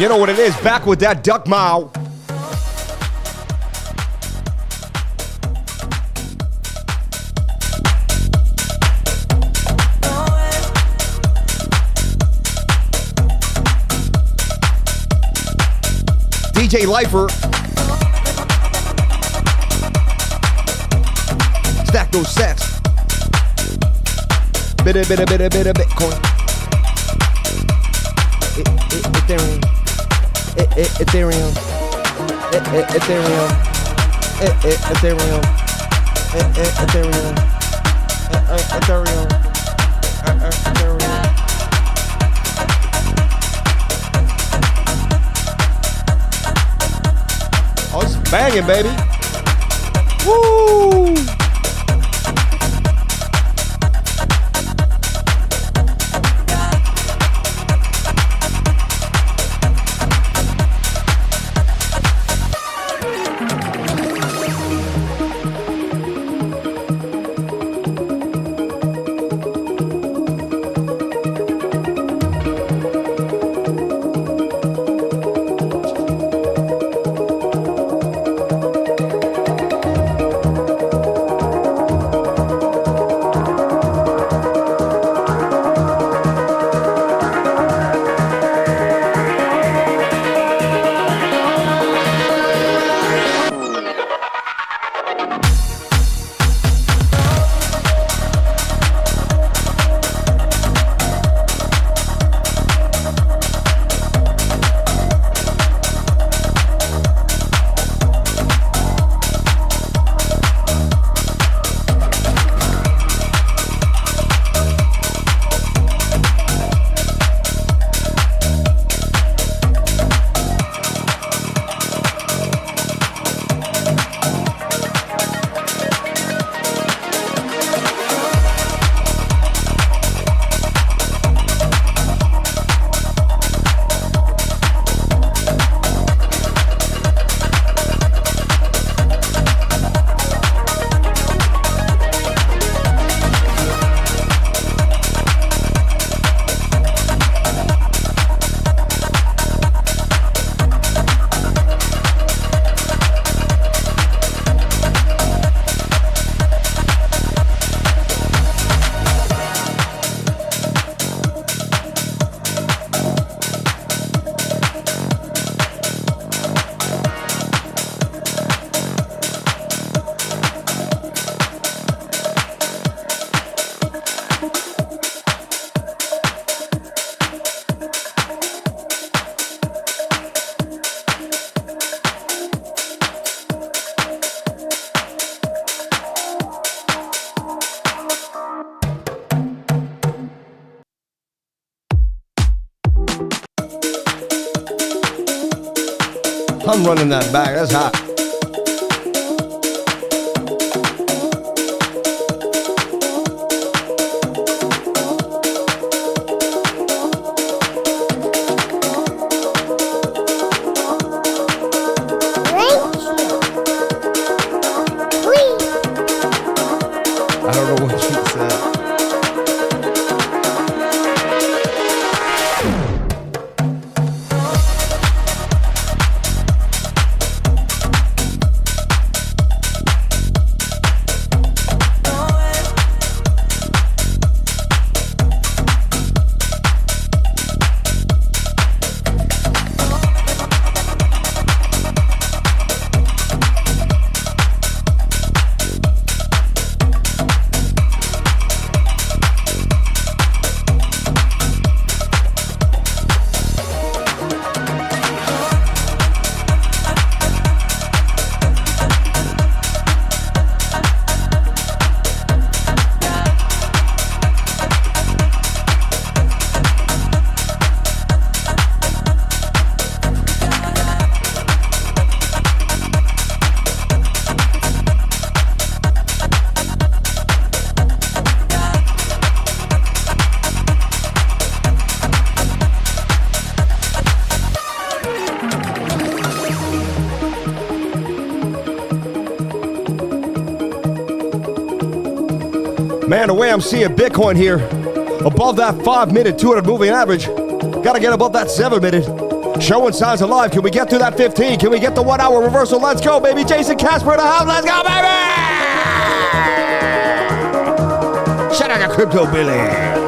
You know what it is, back with that duck mile. DJ Lifer. Stack those sets. Bit of Bitcoin. Ethereum. Ethereum. Ethereum. Ethereum. Ethereum. Ethereum. Oh, it's banging, baby. Woo! I'm running that back. That's hot. I don't know what she said. Man, the way I'm seeing Bitcoin here, above that 5-minute 200 moving average, gotta get above that 7-minute. Showing signs of life. Can we get through that 15? Can we get the 1 hour reversal? Let's go, baby. Jason Casper in the house. Let's go, baby. Shout out to Crypto Billy.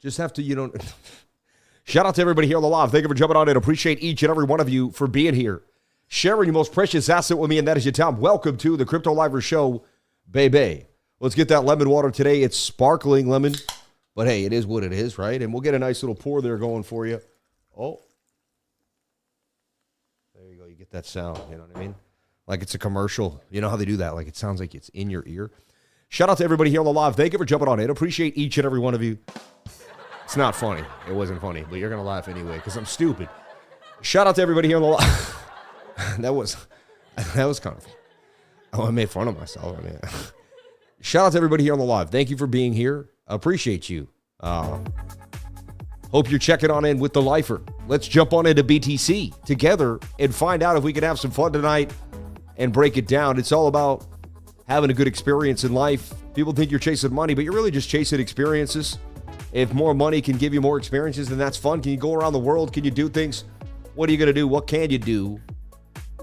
Just have to, you know. Shout out to everybody here on the live. Thank you for jumping on in. Appreciate each and every one of you for being here. Sharing your most precious asset with me, and that is your time. Welcome to the Crypto Livers Show, baby. Let's get that lemon water today. It's sparkling lemon, but hey, it is what it is, right? And we'll get a nice little pour there going for you. Oh. There you go. You get that sound, you know what I mean? Like it's a commercial. You know how they do that? Like it sounds like it's in your ear. Shout out to everybody here on the live. Thank you for jumping on in. Appreciate each and every one of you. It's not funny. It wasn't funny, but you're going to laugh anyway because I'm stupid. Shout out to everybody here on the live. that was kind of, I made fun of myself. I mean, shout out to everybody here on the live. Thank you for being here. Appreciate you. Hope you're checking on in with the lifer. Let's jump on into BTC together and find out if we can have some fun tonight and break it down. It's all about having a good experience in life. People think you're chasing money, but you're really just chasing experiences. If more money can give you more experiences, then that's fun. Can you go around the world? Can you do things? What are you going to do? What can you do?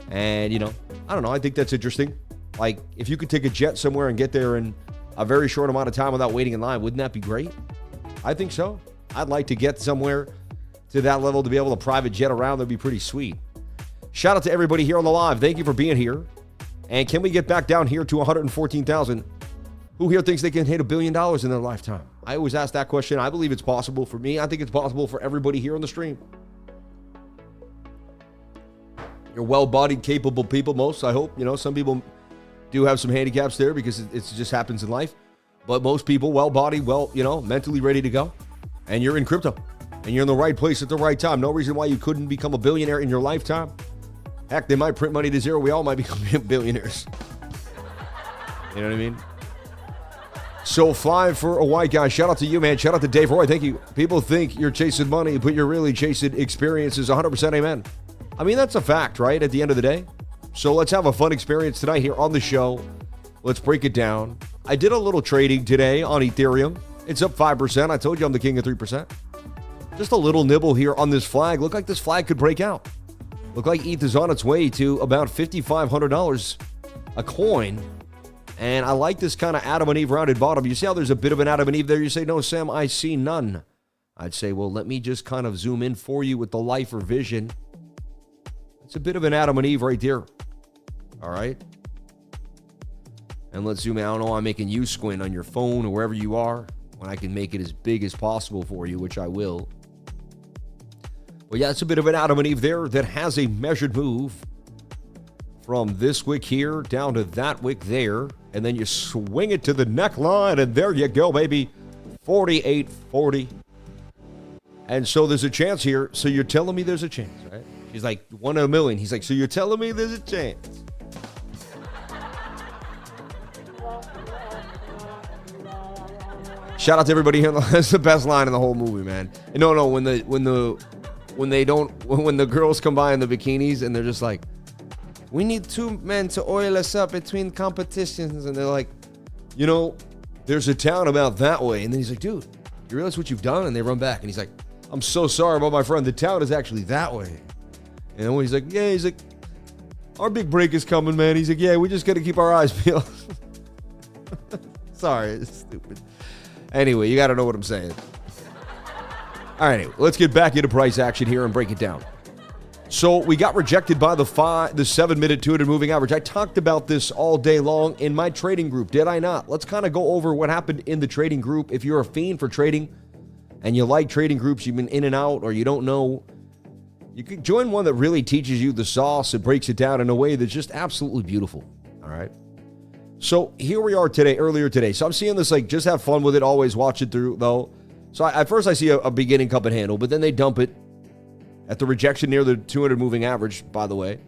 And, you know, I don't know. I think that's interesting. Like, if you could take a jet somewhere and get there in a very short amount of time without waiting in line, wouldn't that be great? I think so. I'd like to get somewhere to that level to be able to private jet around. That'd be pretty sweet. Shout out to everybody here on the live. Thank you for being here. And can we get back down here to 114,000? Who here thinks they can hit $1 billion in their lifetime? I always ask that question. I believe it's possible for me. I think it's possible for everybody here on the stream. You're well-bodied, capable people, most, I hope. You know, some people do have some handicaps there because it just happens in life. But most people, well-bodied, mentally ready to go. And you're in crypto. And you're in the right place at the right time. No reason why you couldn't become a billionaire in your lifetime. Heck, they might print money to zero. We all might become billionaires. You know what I mean? So 5 for a white guy. Shout out to you, man. Shout out to Dave Roy. Thank you. People think you're chasing money, but you're really chasing experiences. 100% amen. I mean, that's a fact, right? At the end of the day. So let's have a fun experience tonight here on the show. Let's break it down. I did a little trading today on Ethereum. It's up 5%. I told you I'm the king of 3%. Just a little nibble here on this flag. Look like this flag could break out. Look like ETH is on its way to about $5,500 a coin. And I like this kind of Adam and Eve rounded bottom. You see how there's a bit of an Adam and Eve there? You say, no, Sam, I see none. I'd say, well, let me just kind of zoom in for you with the lifer vision. It's a bit of an Adam and Eve right there. All right. And let's zoom in. I don't know why I'm making you squint on your phone or wherever you are when I can make it as big as possible for you, which I will. Well, yeah, it's a bit of an Adam and Eve there that has a measured move from this wick here down to that wick there. And then you swing it to the neckline, and there you go, baby. 48.40. And so there's a chance here. So you're telling me there's a chance, right? He's like, 1 in a million. He's like, so you're telling me there's a chance? Shout out to everybody here. That's the best line in the whole movie, man. And no, when the girls come by in the bikinis and they're just like, we need 2 men to oil us up between competitions. And they're like, you know, there's a town about that way. And then he's like, dude, you realize what you've done? And they run back. And he's like, I'm so sorry about my friend. The town is actually that way. And when he's like, yeah, he's like, our big break is coming, man. He's like, yeah, we just got to keep our eyes peeled. Sorry, it's stupid. Anyway, you got to know what I'm saying. All right, anyway, let's get back into price action here and break it down. So we got rejected by the 7-minute 200 moving average. I talked about this all day long in my trading group, did I not? Let's kind of go over what happened in the trading group. If you're a fiend for trading and you like trading groups, you've been in and out, or you don't know, you can join one that really teaches you the sauce and breaks it down in a way that's just absolutely beautiful. All right. So here we are today, earlier today. So I'm seeing this, like, just have fun with it. Always watch it through, though. So at first I see a beginning cup and handle, but then they dump it at the rejection near the 200 moving average, by the way,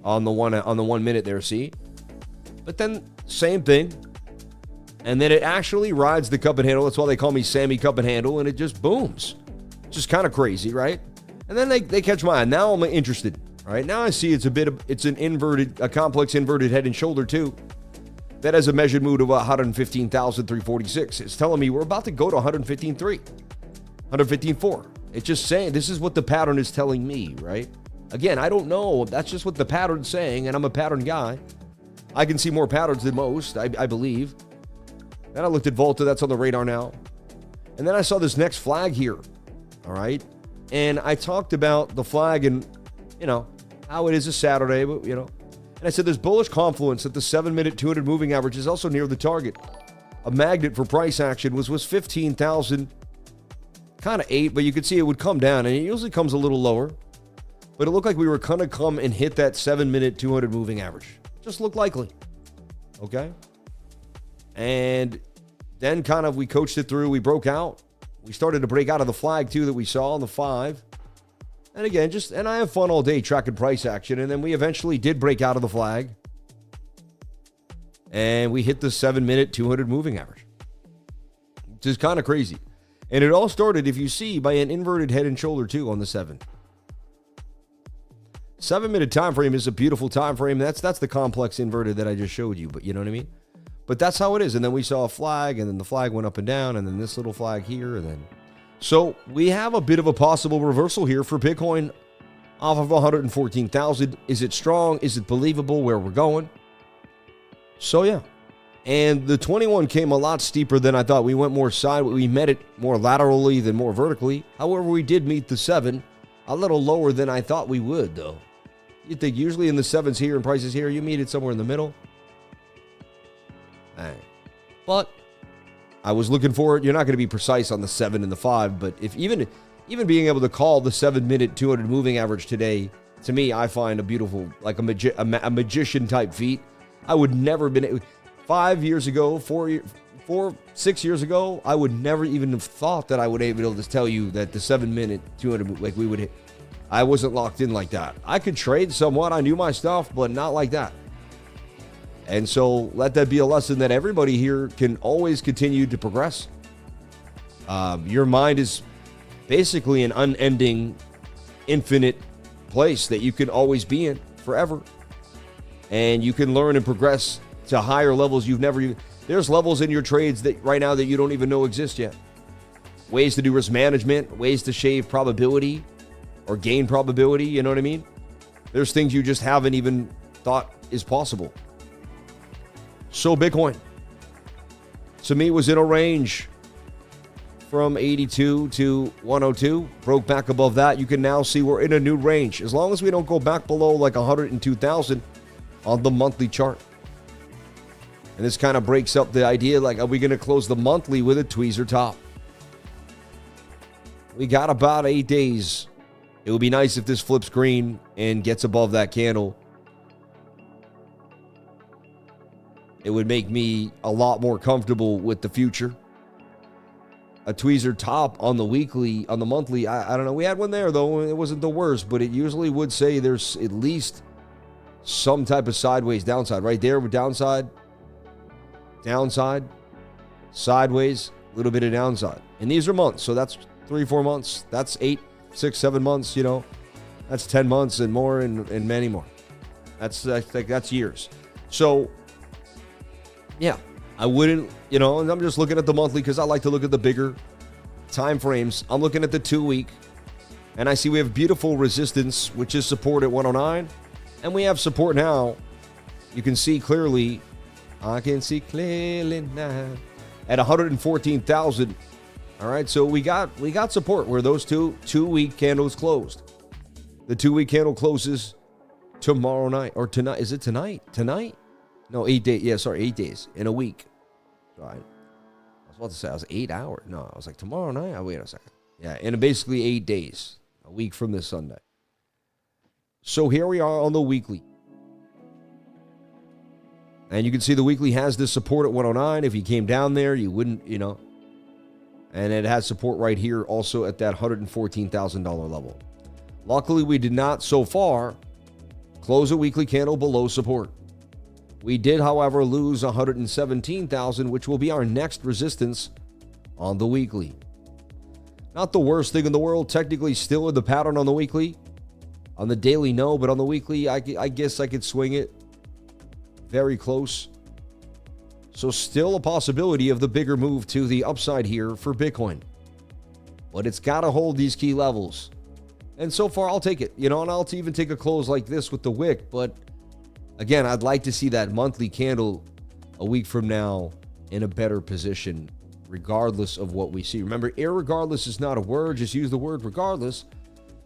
on the 1 minute there, see? But then same thing. And then it actually rides the cup and handle. That's why they call me Sammy Cup and Handle, and it just booms. Just kind of crazy, right? And then they catch my eye. Now I'm interested. All right, now I see it's a complex inverted head and shoulder too. That has a measured move of 115,346. It's telling me we're about to go to 115.3, 115.4. It's just saying, this is what the pattern is telling me, right? Again, I don't know. That's just what the pattern's saying, and I'm a pattern guy. I can see more patterns than most, I believe. Then I looked at Volta. That's on the radar now. And then I saw this next flag here. All right. And I talked about the flag and, how it is a Saturday, but, and I said there's bullish confluence that the 7-minute 200 moving average is also near the target. A magnet for price action was 15,000, kind of 8, but you could see it would come down, and it usually comes a little lower. But it looked like we were going to come and hit that 7-minute 200 moving average. Just looked likely. Okay? And then we coached it through. We broke out. We started to break out of the flag, too, that we saw on the 5. And again, and I have fun all day tracking price action. And then we eventually did break out of the flag. And we hit the 7-minute 200 moving average, which is kind of crazy. And it all started, if you see, by an inverted head and shoulder, too, on the 7. 7-minute time frame is a beautiful time frame. That's the complex inverted that I just showed you, but you know what I mean? But that's how it is. And then we saw a flag, and then the flag went up and down, and then this little flag here, and then... So we have a bit of a possible reversal here for Bitcoin off of 114,000. Is it strong? Is it believable where we're going? So, yeah. And the 21 came a lot steeper than I thought. We went more sideways. We met it more laterally than more vertically. However, we did meet the 7 a little lower than I thought we would, though. You'd think usually in the 7s here and prices here, you meet it somewhere in the middle. But I was looking for it. You're not going to be precise on the 7 and the 5, but if even being able to call the 7-minute 200 moving average today, to me, I find a beautiful, like a magician type feat. I would never been 5 years ago, 6 years ago, I would never even have thought that I would be able to tell you that the 7-minute 200, like we would hit. I wasn't locked in like that. I could trade somewhat. I knew my stuff, but not like that. And so let that be a lesson that everybody here can always continue to progress. Your mind is basically an unending, infinite place that you can always be in forever. And you can learn and progress to higher levels you've never... There's levels in your trades that right now that you don't even know exist yet. Ways to do risk management, ways to shave probability or gain probability, you know what I mean? There's things you just haven't even thought is possible. So Bitcoin, to me, was in a range from 82 to 102, broke back above that. You can now see we're in a new range. As long as we don't go back below like 102,000 on the monthly chart. And this kind of breaks up the idea, like, are we going to close the monthly with a tweezer top? We got about 8 days. It would be nice if this flips green and gets above that candle. It would make me a lot more comfortable with the future. A tweezer top on the weekly, on the monthly, I don't know. We had one there, though. It wasn't the worst, but it usually would say there's at least some type of sideways downside. Right there with downside, sideways, a little bit of downside. And these are months, so that's 3-4 months. That's 8, 6, 7 months, That's 10 months and more and many more. That's years. So... yeah, I wouldn't, and I'm just looking at the monthly because I like to look at the bigger time frames. I'm looking at the 2-week, and I see we have beautiful resistance, which is support at 109, and we have support now. You can see clearly, I can see clearly now, at 114,000. All right, so we got support where those two-week candles closed. The 2-week candle closes tomorrow night, or tonight. Is it tonight? Tonight? No, 8 days. Yeah, sorry, 8 days in a week. Right. I was about to say I was 8 hours. No, I was like tomorrow night. Oh, wait a second. Yeah, in basically 8 days, a week from this Sunday. So here we are on the weekly. And you can see the weekly has this support at 109. If you came down there, you wouldn't, And it has support right here also at that $114,000 level. Luckily, we did not so far close a weekly candle below support. We did, however, lose 117,000, which will be our next resistance on the weekly. Not the worst thing in the world. Technically still in the pattern on the weekly. On the daily, no, but on the weekly, I guess I could swing it very close. So still a possibility of the bigger move to the upside here for Bitcoin. But it's got to hold these key levels. And so far, I'll take it. And I'll even take a close like this with the wick, but again, I'd like to see that monthly candle a week from now in a better position regardless of what we see. Remember, irregardless is not a word. Just use the word regardless,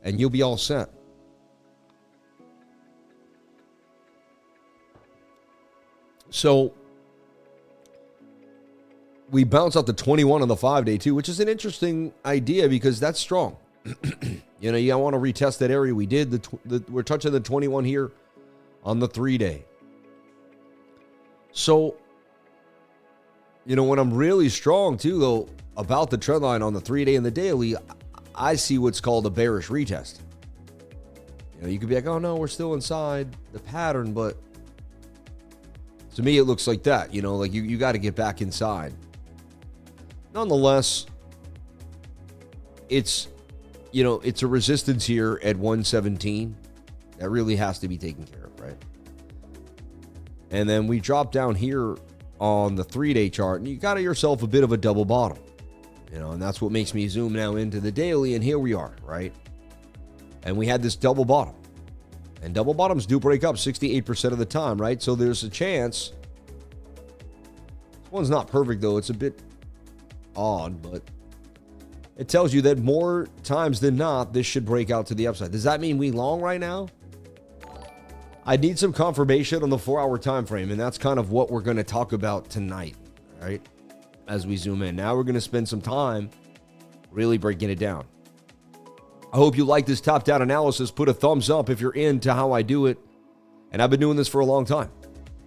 and you'll be all set. So we bounce out the 21 on the 5-day too, which is an interesting idea because that's strong. You know, you want to retest that area we did. We're touching the 21 here on the 3-day. So, you know, when I'm really strong too, though, about the trend line on the 3-day and the daily, I see what's called a bearish retest. You know, you could be like, oh no, we're still inside the pattern, but to me, it looks like that. You know, like you got to get back inside. Nonetheless, it's, you know, it's a resistance here at 117 that really has to be taken care of, right? And then we drop down here on the 3-day chart, and you got yourself a bit of a double bottom, you know, and that's what makes me zoom now into the daily, and here we are, right? And we had this double bottom, and double bottoms do break up 68% of the time, right? So there's a chance. This one's not perfect, though. It's a bit odd, but it tells you that more times than not, this should break out to the upside. Does that mean we long right now? I need some confirmation on the 4-hour time frame, and that's kind of what we're going to talk about tonight, right? As we zoom in. Now we're going to spend some time really breaking it down. I hope you like this top-down analysis. Put a thumbs up if you're into how I do it. And I've been doing this for a long time.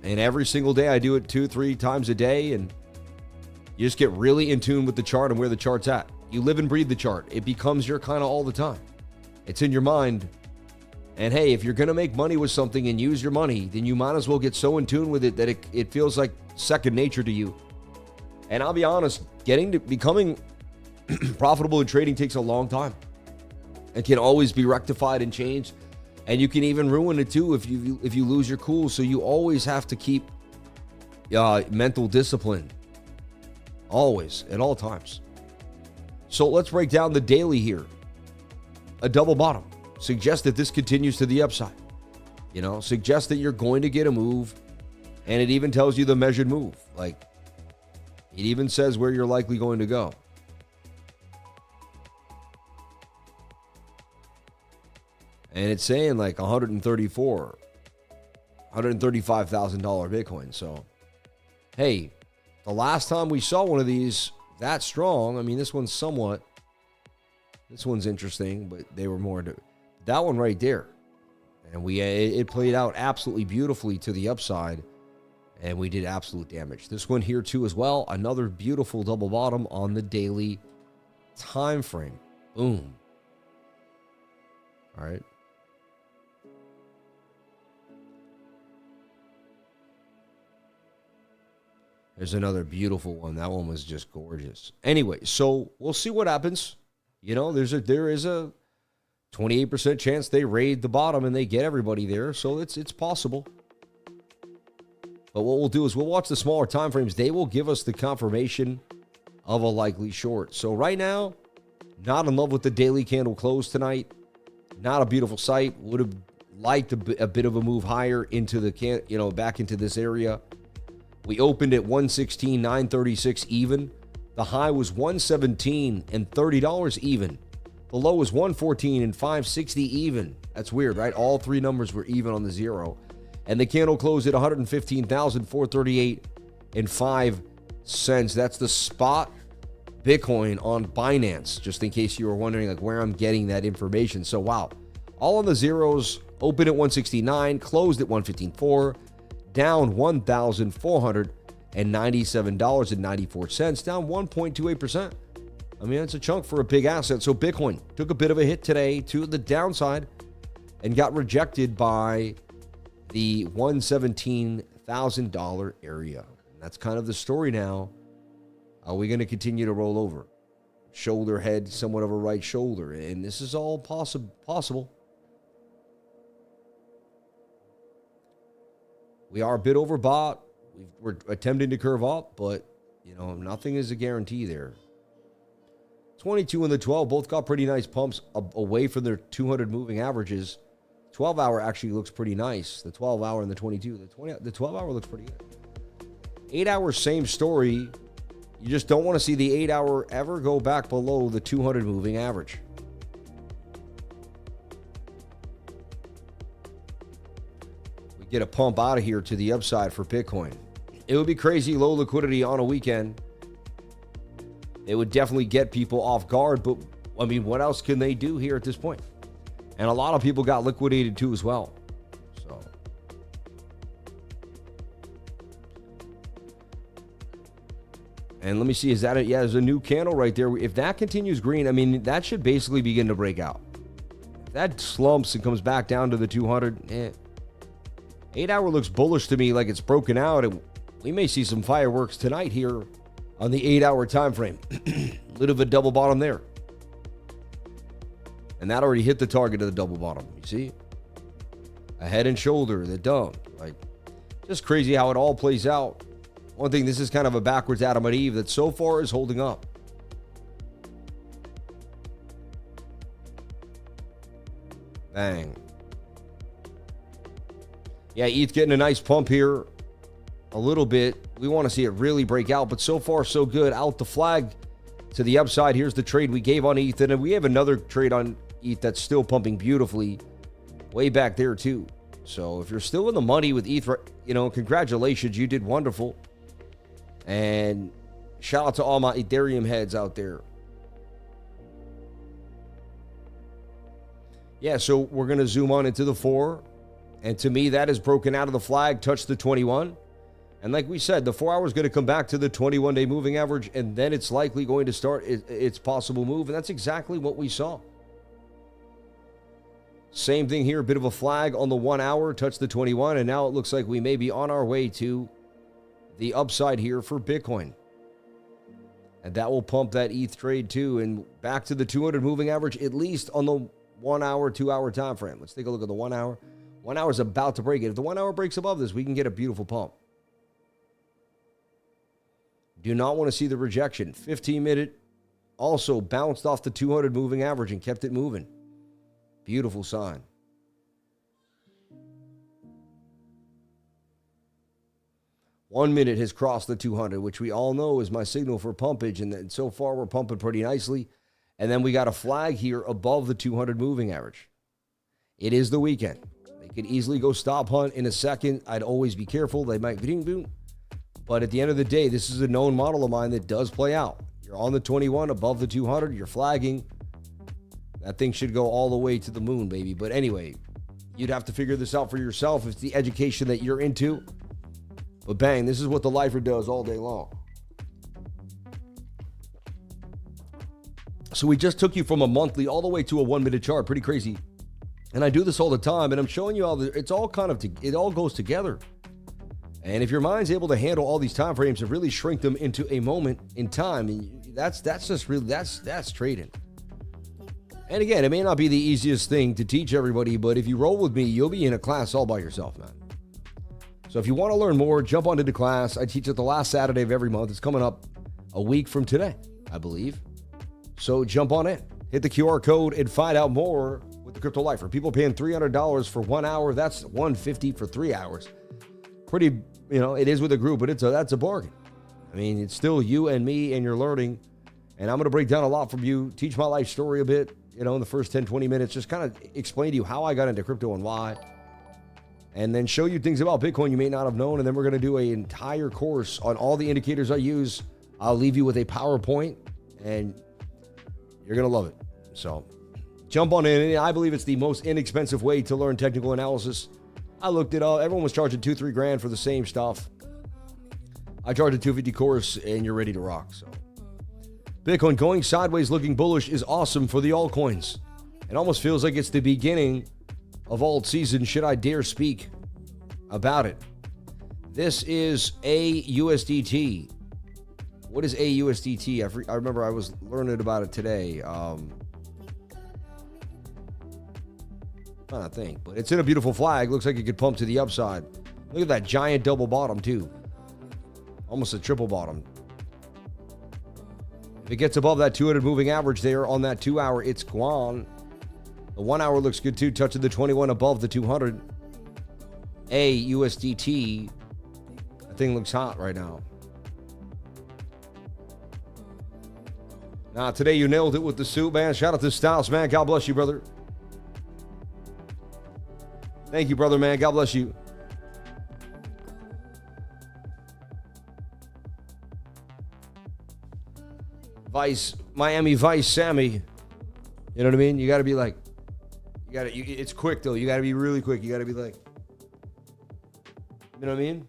And every single day I do it 2-3 times a day, and you just get really in tune with the chart and where the chart's at. You live and breathe the chart. It becomes your kind of all the time. It's in your mind. And hey, if you're going to make money with something and use your money, then you might as well get so in tune with it that it feels like second nature to you. And I'll be honest, becoming profitable in trading takes a long time. It can always be rectified and changed. And you can even ruin it too if you lose your cool. So you always have to keep mental discipline. Always, at all times. So let's break down the daily here. A double bottom. Suggest that this continues to the upside. You know, suggest that you're going to get a move. And it even tells you the measured move. Like, it even says where you're likely going to go. And it's saying like $135,000 Bitcoin. So, hey, the last time we saw one of these that strong, I mean, this one's interesting, but they were more that one right there. And it played out absolutely beautifully to the upside, and we did absolute damage. This one here too as well, another beautiful double bottom on the daily time frame. Boom. All right. There's another beautiful one. That one was just gorgeous. Anyway, so we'll see what happens. You know, there is a 28% chance they raid the bottom and they get everybody there. So it's possible. But what we'll do is we'll watch the smaller time frames. They will give us the confirmation of a likely short. So right now, not in love with the daily candle close tonight. Not a beautiful sight. Would have liked a bit of a move higher into the back into this area. We opened at 116,936 even. The high was 117 and $30 even. The low was 114 and 560 even. That's weird, right? All three numbers were even on the zero. And the candle closed at 115,438 and 5 cents. That's the spot Bitcoin on Binance, just in case you were wondering like where I'm getting that information. So wow, all on the zeros. Opened at 169, closed at 115.4. Down $1,497.94, down 1.28%. I mean, that's a chunk for a big asset. So Bitcoin took a bit of a hit today to the downside and got rejected by the $117,000 area. And that's kind of the story now. Are we going to continue to roll over? Shoulder, head, somewhat of a right shoulder. And this is all possible. We are a bit overbought. We're attempting to curve up, but, nothing is a guarantee there. 22 and the 12 both got pretty nice pumps away from their 200 moving averages. 12-hour actually looks pretty nice. The 12-hour and the 22. The 12-hour looks pretty good. 8 hours, same story. You just don't want to see the 8 hour ever go back below the 200 moving average. We get a pump out of here to the upside for Bitcoin. It would be crazy low liquidity on a weekend. It would definitely get people off guard, but I mean, what else can they do here at this point? And a lot of people got liquidated too as well. So and let me see, is that it? Yeah, there's a new candle right there. If that continues green, I mean, that should basically begin to break out. If that slumps and comes back down to the 200, 8 hour looks bullish to me, like it's broken out, and we may see some fireworks tonight here on the 8 hour time frame. Little of a double bottom there. And that already hit the target of the double bottom. You see? A head and shoulder, the dump. Like, just crazy how it all plays out. One thing, this is kind of a backwards Adam and Eve that so far is holding up. Bang. Yeah, ETH getting a nice pump here. A little bit. We want to see it really break out, but so far so good. Out the flag to the upside. Here's the trade we gave on ETH, and we have another trade on ETH that's still pumping beautifully way back there too. So if you're still in the money with ETH, you know, congratulations, you did wonderful. And shout out to all my Ethereum heads out there. Yeah, so we're going to zoom on into the 4. And to me, that is broken out of the flag, touched the 21. And like we said, the 4 hour is going to come back to the 21-day moving average, and then it's likely going to start its possible move. And that's exactly what we saw. Same thing here, a bit of a flag on the 1 hour, touched the 21, and now it looks like we may be on our way to the upside here for Bitcoin. And that will pump that ETH trade too, and back to the 200 moving average, at least on the 1 hour, 2 hour time frame. Let's take a look at the 1 hour. 1 hour is about to break it. If the 1 hour breaks above this, we can get a beautiful pump. Do not want to see the rejection. 15-minute also bounced off the 200 moving average and kept it moving. Beautiful sign. One minute has crossed the 200, which we all know is my signal for pumpage. And then so far, we're pumping pretty nicely. And then we got a flag here above the 200 moving average. It is the weekend. They could easily go stop hunt in a second. I'd always be careful. They might boom, boom. But at the end of the day, this is a known model of mine that does play out. You're on the 21, above the 200, you're flagging. That thing should go all the way to the moon, baby. But anyway, you'd have to figure this out for yourself. It's the education that you're into. But bang, this is what the lifer does all day long. So we just took you from a monthly all the way to a 1 minute chart. Pretty crazy. And I do this all the time, and I'm showing you all it's all kind of, it all goes together. And if your mind's able to handle all these time frames and really shrink them into a moment in time, that's just really, that's trading. And again, it may not be the easiest thing to teach everybody, but if you roll with me, you'll be in a class all by yourself, man. So if you want to learn more, jump onto the class. I teach it the last Saturday of every month. It's coming up a week from today, I believe. So jump on in, hit the QR code, and find out more with the Crypto Lifer. People paying $300 for 1 hour. That's $150 for 3 hours. Pretty, you know, it is with a group, but that's a bargain. I mean, it's still you and me, and you're learning. And I'm going to break down a lot from you, teach my life story a bit, you know, in the first 10, 20 minutes, just kind of explain to you how I got into crypto and why. And then show you things about Bitcoin you may not have known. And then we're going to do an entire course on all the indicators I use. I'll leave you with a PowerPoint, and you're going to love it. So jump on in. I believe it's the most inexpensive way to learn technical analysis. I looked it up. Everyone was charging $2-3 grand for the same stuff. I charge a $250 course, and you're ready to rock. So Bitcoin going sideways, looking bullish is awesome for the altcoins. It almost feels like it's the beginning of alt season, should I dare speak about it. This is AUSDT. What is AUSDT? I remember I was learning about it today. Trying to think, but it's in a beautiful flag. Looks like it could pump to the upside. Look at that giant double bottom too. Almost a triple bottom. If it gets above that 200 moving average there on that 2 hour, it's gone. The 1 hour looks good too, touching the 21 above the 200. AUSDT. That thing looks hot right now. Nah, today you nailed it with the suit, man. Shout out to Styles, man. God bless you, brother. Thank you, brother, man. God bless you. Miami Vice, Sammy. You know what I mean? You got to be like, it's quick, though. You got to be really quick. You got to be like, you know what I mean?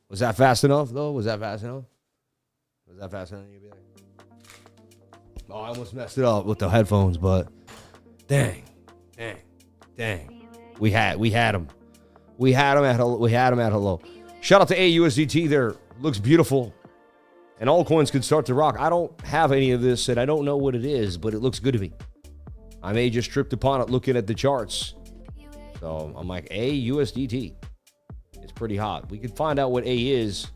Was that fast enough, though? Was that fast enough? You'd be like, oh, I almost messed it up with the headphones, but dang. We had him. We had him at hello. Shout out to AUSDT there. Looks beautiful. And altcoins can start to rock. I don't have any of this, and I don't know what it is, but it looks good to me. I may just tripped upon it looking at the charts. So I'm like, AUSDT. It's pretty hot. We could find out what A is.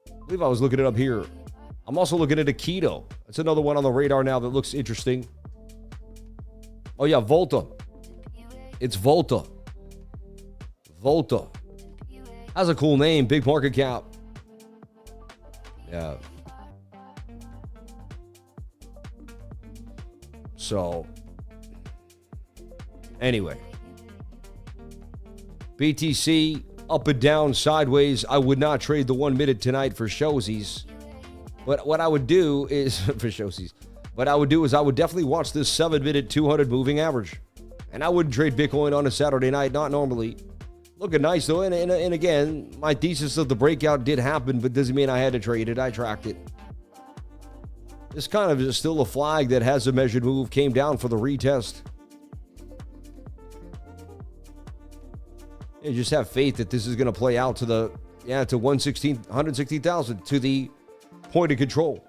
I believe I was looking it up here. I'm also looking at a Keto. That's another one on the radar now that looks interesting. Oh, yeah, Volta. It's Volta. Volta. That's a cool name. Big market cap. Yeah. So, anyway. BTC, up and down, sideways. I would not trade the 1 minute tonight for showsies. But what I would do is, I would definitely watch this 7 minute 200 moving average. And I wouldn't trade Bitcoin on a Saturday night, not normally. Looking nice, though. And again, my thesis of the breakout did happen, but doesn't mean I had to trade it. I tracked it. This kind of is still a flag that has a measured move, came down for the retest. You just have faith that this is going to play out to to 116,000, to the point of control.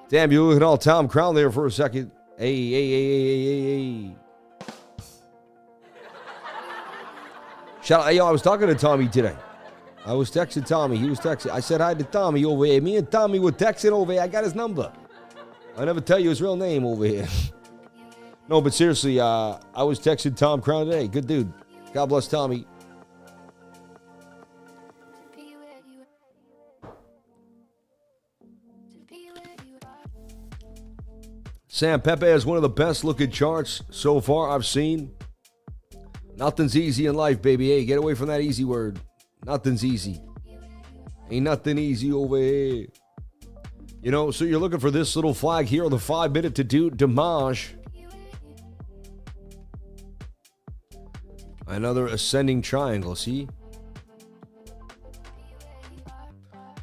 Damn, you looking all Tom Crown there for a second. Hey. I was talking to Tommy today. I was texting Tommy. He was texting. I said hi to Tommy over here. Me and Tommy were texting over here. I got his number. I never tell you his real name over here. No, but seriously, I was texting Tom Crown today. Good dude. God bless Tommy. Sam, PEPE has one of the best looking charts so far I've seen. Nothing's easy in life, baby. Hey, get away from that easy word. Nothing's easy. Ain't nothing easy over here. You know, so you're looking for this little flag here on the 5 minute to do damage. Another ascending triangle, see?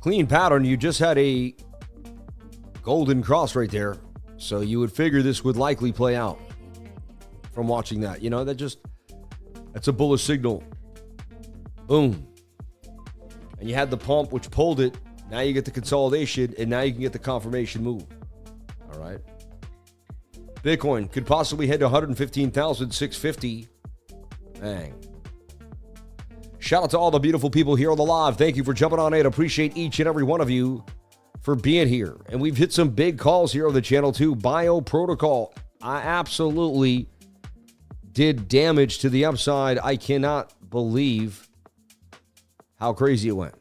Clean pattern. You just had a golden cross right there. So you would figure this would likely play out from watching that. You know, that's a bullish signal. Boom. And you had the pump, which pulled it. Now you get the consolidation, and now you can get the confirmation move. All right. Bitcoin could possibly head to 115,650. Bang. Shout out to all the beautiful people here on the live. Thank you for jumping on in. Appreciate each and every one of you for being here. And we've hit some big calls here on the channel too. Bio Protocol. I absolutely did damage to the upside. I cannot believe how crazy it went.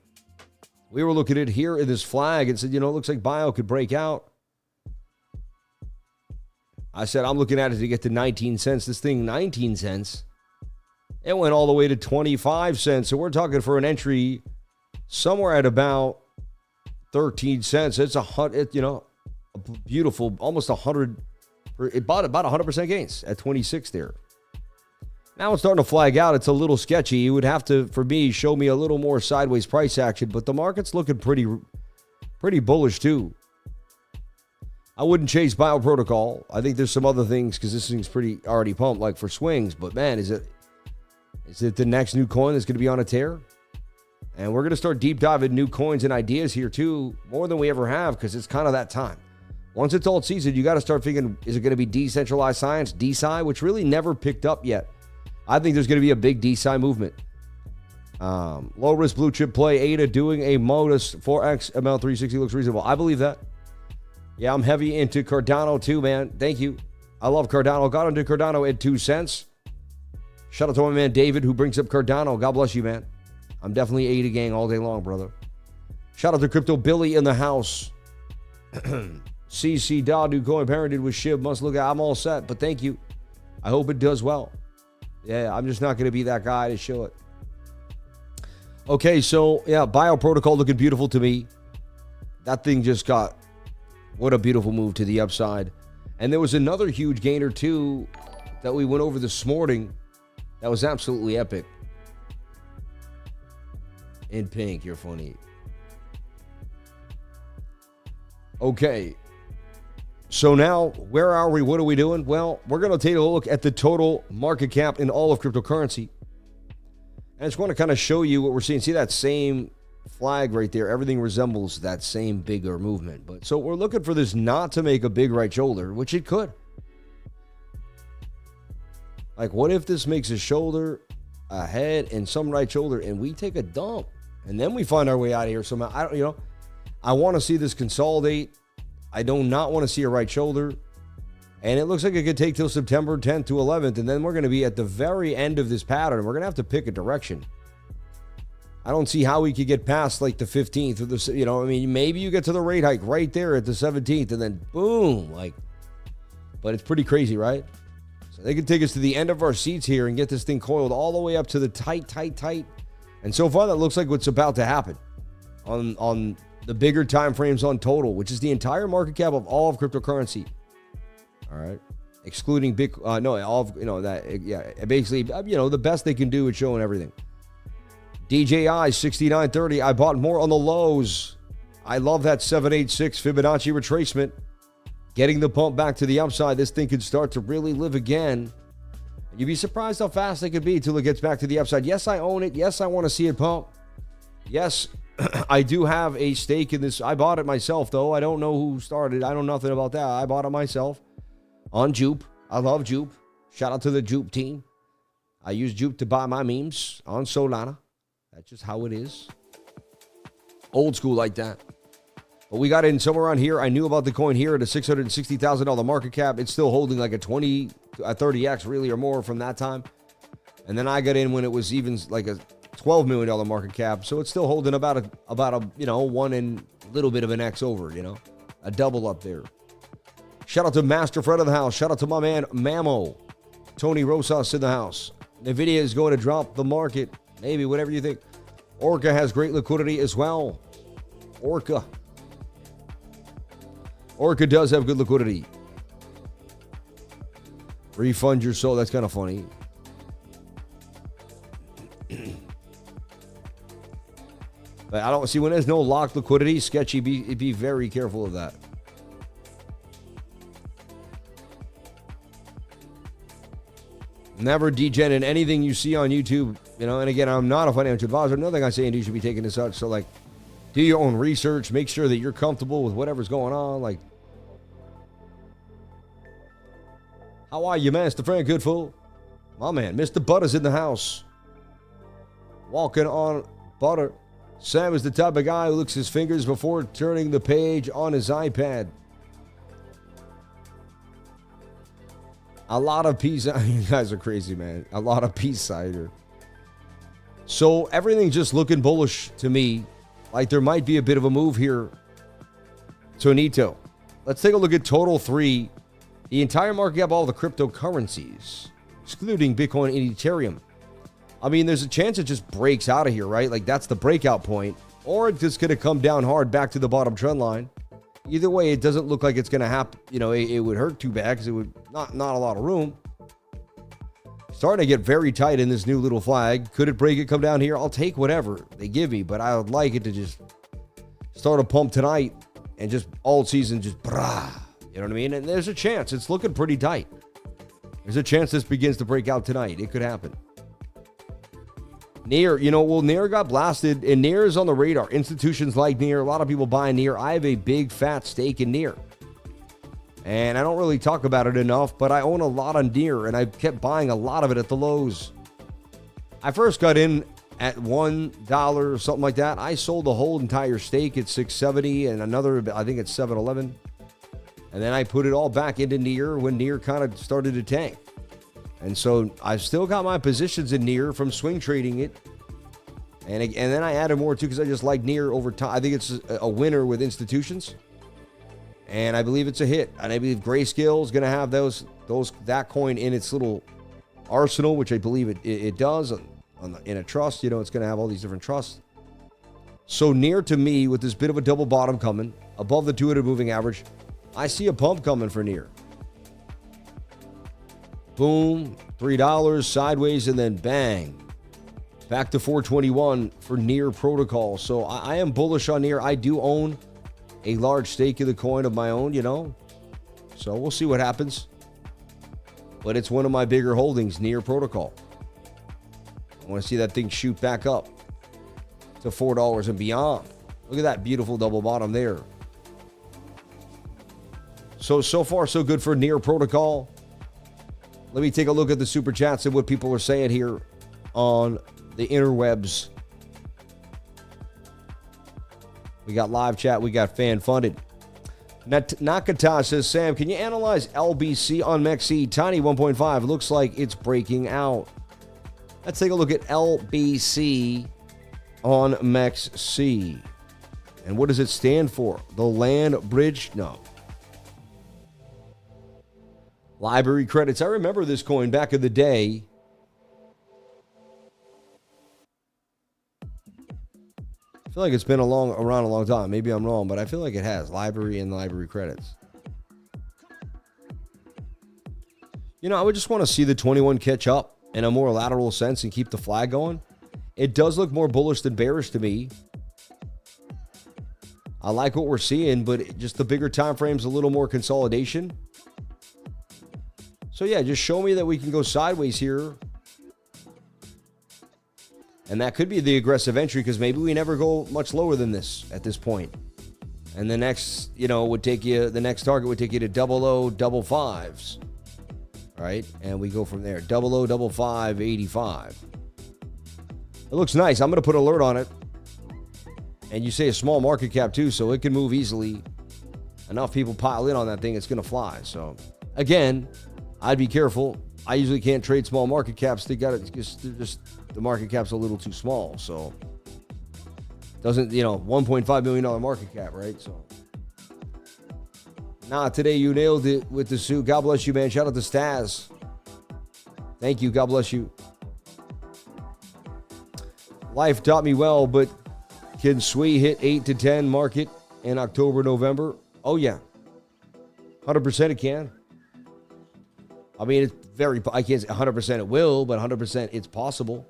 We were looking at it here in this flag and said, it looks like Bio could break out. I said, I'm looking at it to get to 19 cents. This thing, 19 cents. It went all the way to 25 cents. So we're talking for an entry somewhere at about 13 cents. It's a beautiful, almost 100. It bought about 100% gains at 26 there. Now it's starting to flag out. It's a little sketchy. You would have to, for me, show me a little more sideways price action, but the market's looking pretty bullish too. I wouldn't chase Bio Protocol. I think there's some other things because this thing's pretty already pumped, like for swings. But man, is it the next new coin that's going to be on a tear? And we're going to start deep diving new coins and ideas here too, more than we ever have, because it's kind of that time. Once it's alt season, you got to start thinking, is it going to be decentralized science, DeSci, which really never picked up yet. I think there's going to be a big DeSci movement. Low risk blue chip play, ADA doing a modus 4x amount 360 looks reasonable. I believe that. Yeah, I'm heavy into Cardano too, man. Thank you. I love Cardano. Got into Cardano at 2 cents. Shout out to my man David who brings up Cardano. God bless you, man. I'm definitely ADA gang all day long, brother. Shout out to Crypto Billy in the house. CC Dadu going parented with Shib. Must look at. I'm all set, but thank you. I hope it does well. Yeah, I'm just not going to be that guy to show it. Okay, so yeah, Bio Protocol looking beautiful to me. That thing just got, what a beautiful move to the upside. And there was another huge gainer too that we went over this morning that was absolutely epic. In pink, you're funny. Okay. So now, where are we? What are we doing? Well, we're going to take a look at the total market cap in all of cryptocurrency. And I just want to kind of show you what we're seeing. See that same flag right there? Everything resembles that same bigger movement. But so we're looking for this not to make a big right shoulder, which it could. Like, what if this makes a shoulder, a head, and some right shoulder, and we take a dump, and then we find our way out of here somehow? I want to see this consolidate. I do not want to see a right shoulder. And it looks like it could take till September 10th to 11th, and then we're going to be at the very end of this pattern. We're going to have to pick a direction. I don't see how we could get past like the 15th or the, maybe you get to the rate hike right there at the 17th, and then boom, but it's pretty crazy, right? So they could take us to the end of our seats here and get this thing coiled all the way up to the tight. And so far, that looks like what's about to happen on the bigger time frames on total, which is the entire market cap of all of cryptocurrency. All right, excluding Bitcoin. Basically, the best they can do is showing everything. DJI 6930. I bought more on the lows. I love that 786 Fibonacci retracement. Getting the pump back to the upside. This thing could start to really live again. You'd be surprised how fast it could be until it gets back to the upside. Yes, I own it. Yes, I want to see it pump. Yes, I do have a stake in this. I bought it myself, though. I don't know who started. I know nothing about that. I bought it myself on Jupe. I love Jupe. Shout out to the Jupe team. I use Jupe to buy my memes on Solana. That's just how it is. Old school like that. But we got in somewhere around here. I knew about the coin here at a $660,000 market cap. It's still holding like a 30x really or more from that time. And then I got in when it was even like a $12 million market cap. So it's still holding about a one and a little bit of an X over, a double up there. Shout out to Master Fred of the house. Shout out to my man Mamo. Tony Rosas in the house. NVIDIA is going to drop the market. Maybe, whatever you think. Orca has great liquidity as well. Orca does have good liquidity. Refund your soul. That's kind of funny. But I don't see when there's no locked liquidity. Sketchy. Be very careful of that. Never degen in anything you see on YouTube. And again, I'm not a financial advisor. Nothing I say and you should be taken as such. So, do your own research. Make sure that you're comfortable with whatever's going on. How are you, Master Frank Goodfull? My man, Mr. Butter's in the house. Walking on butter. Sam is the type of guy who licks his fingers before turning the page on his iPad. A lot of peace. You guys are crazy, man. A lot of peace cider. So everything's just looking bullish to me. Like there might be a bit of a move here. Tonito. Let's take a look at total 3. The entire market cap, all the cryptocurrencies, excluding Bitcoin and Ethereum. There's a chance it just breaks out of here, right? That's the breakout point. Or it's just going to come down hard back to the bottom trend line. Either way, it doesn't look like it's going to happen. It would hurt too bad because it would not a lot of room. Starting to get very tight in this new little flag. Could it break it, come down here? I'll take whatever they give me, but I would like it to just start a pump tonight and just all season just brah. You know what I mean? And there's a chance. It's looking pretty tight. There's a chance this begins to break out tonight. It could happen. Near, Near got blasted, and Near is on the radar. Institutions like Near, a lot of people buying Near. I have a big fat stake in Near. And I don't really talk about it enough, but I own a lot of Near, and I kept buying a lot of it at the lows. I first got in at $1 or something like that. I sold the whole entire stake at $6.70 and another, I think it's $7.11. And then I put it all back into Near when Near kind of started to tank. And so I've still got my positions in Near from swing trading it. And then I added more too because I just like NEAR over time. I think it's a winner with institutions. And I believe it's a hit. And I believe Grayscale is going to have that coin in its little arsenal, which I believe it does in a trust. You know, it's going to have all these different trusts. So NEAR to me, with this bit of a double bottom coming, above the 200 moving average, I see a pump coming for NEAR. Boom, $3 sideways, and then bang. Back to 421 for NEAR protocol. So I am bullish on NEAR. I do own a large stake of the coin of my own, you know. So we'll see what happens. But it's one of my bigger holdings, NEAR protocol. I want to see that thing shoot back up to $4 and beyond. Look at that beautiful double bottom there. So far, so good for NEAR protocol. Let me take a look at the super chats and what people are saying here on the interwebs. We got live chat. We got fan funded. Nakata says, Sam, can you analyze LBC on MEXC? Tiny 1.5. Looks like it's breaking out. Let's take a look at LBC on MEXC. And what does it stand for? The land bridge? No. Library credits. I remember this coin back in the day. I feel like it's been around a long time. Maybe I'm wrong, but I feel like it has. Library and library credits. You know, I would just want to see the 21 catch up in a more lateral sense and keep the flag going. It does look more bullish than bearish to me. I like what we're seeing, but just the bigger time frame's a little more consolidation. So yeah, just show me that we can go sideways here. And that could be the aggressive entry because maybe we never go much lower than this at this point. And the next, the next target would take you to 0055s. Right? And we go from there. 005585. It looks nice. I'm going to put alert on it. And you say a small market cap too, so it can move easily. Enough people pile in on that thing, it's going to fly. So again, I'd be careful. I usually can't trade small market caps. They're just the market cap's a little too small. So doesn't, $1.5 million market cap, right? So today you nailed it with the suit. God bless you, man. Shout out to Staz. Thank you. God bless you. Life taught me well, but can SWE hit 8 to 10 market in October, November? Oh yeah. 100% it can. I mean, it's I can't say 100% it will, but 100% it's possible.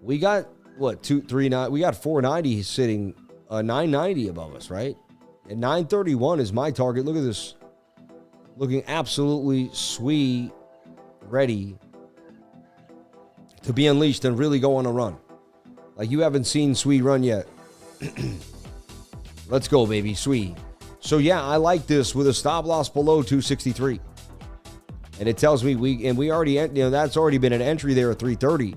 We got, 239? We got 490 sitting, 990 above us, right? And 931 is my target. Look at this. Looking absolutely SWE ready to be unleashed and really go on a run. Like you haven't seen SWE run yet. Let's go, baby, SWE. So yeah, I like this with a stop loss below 263. And it tells me we already, that's already been an entry there at 330.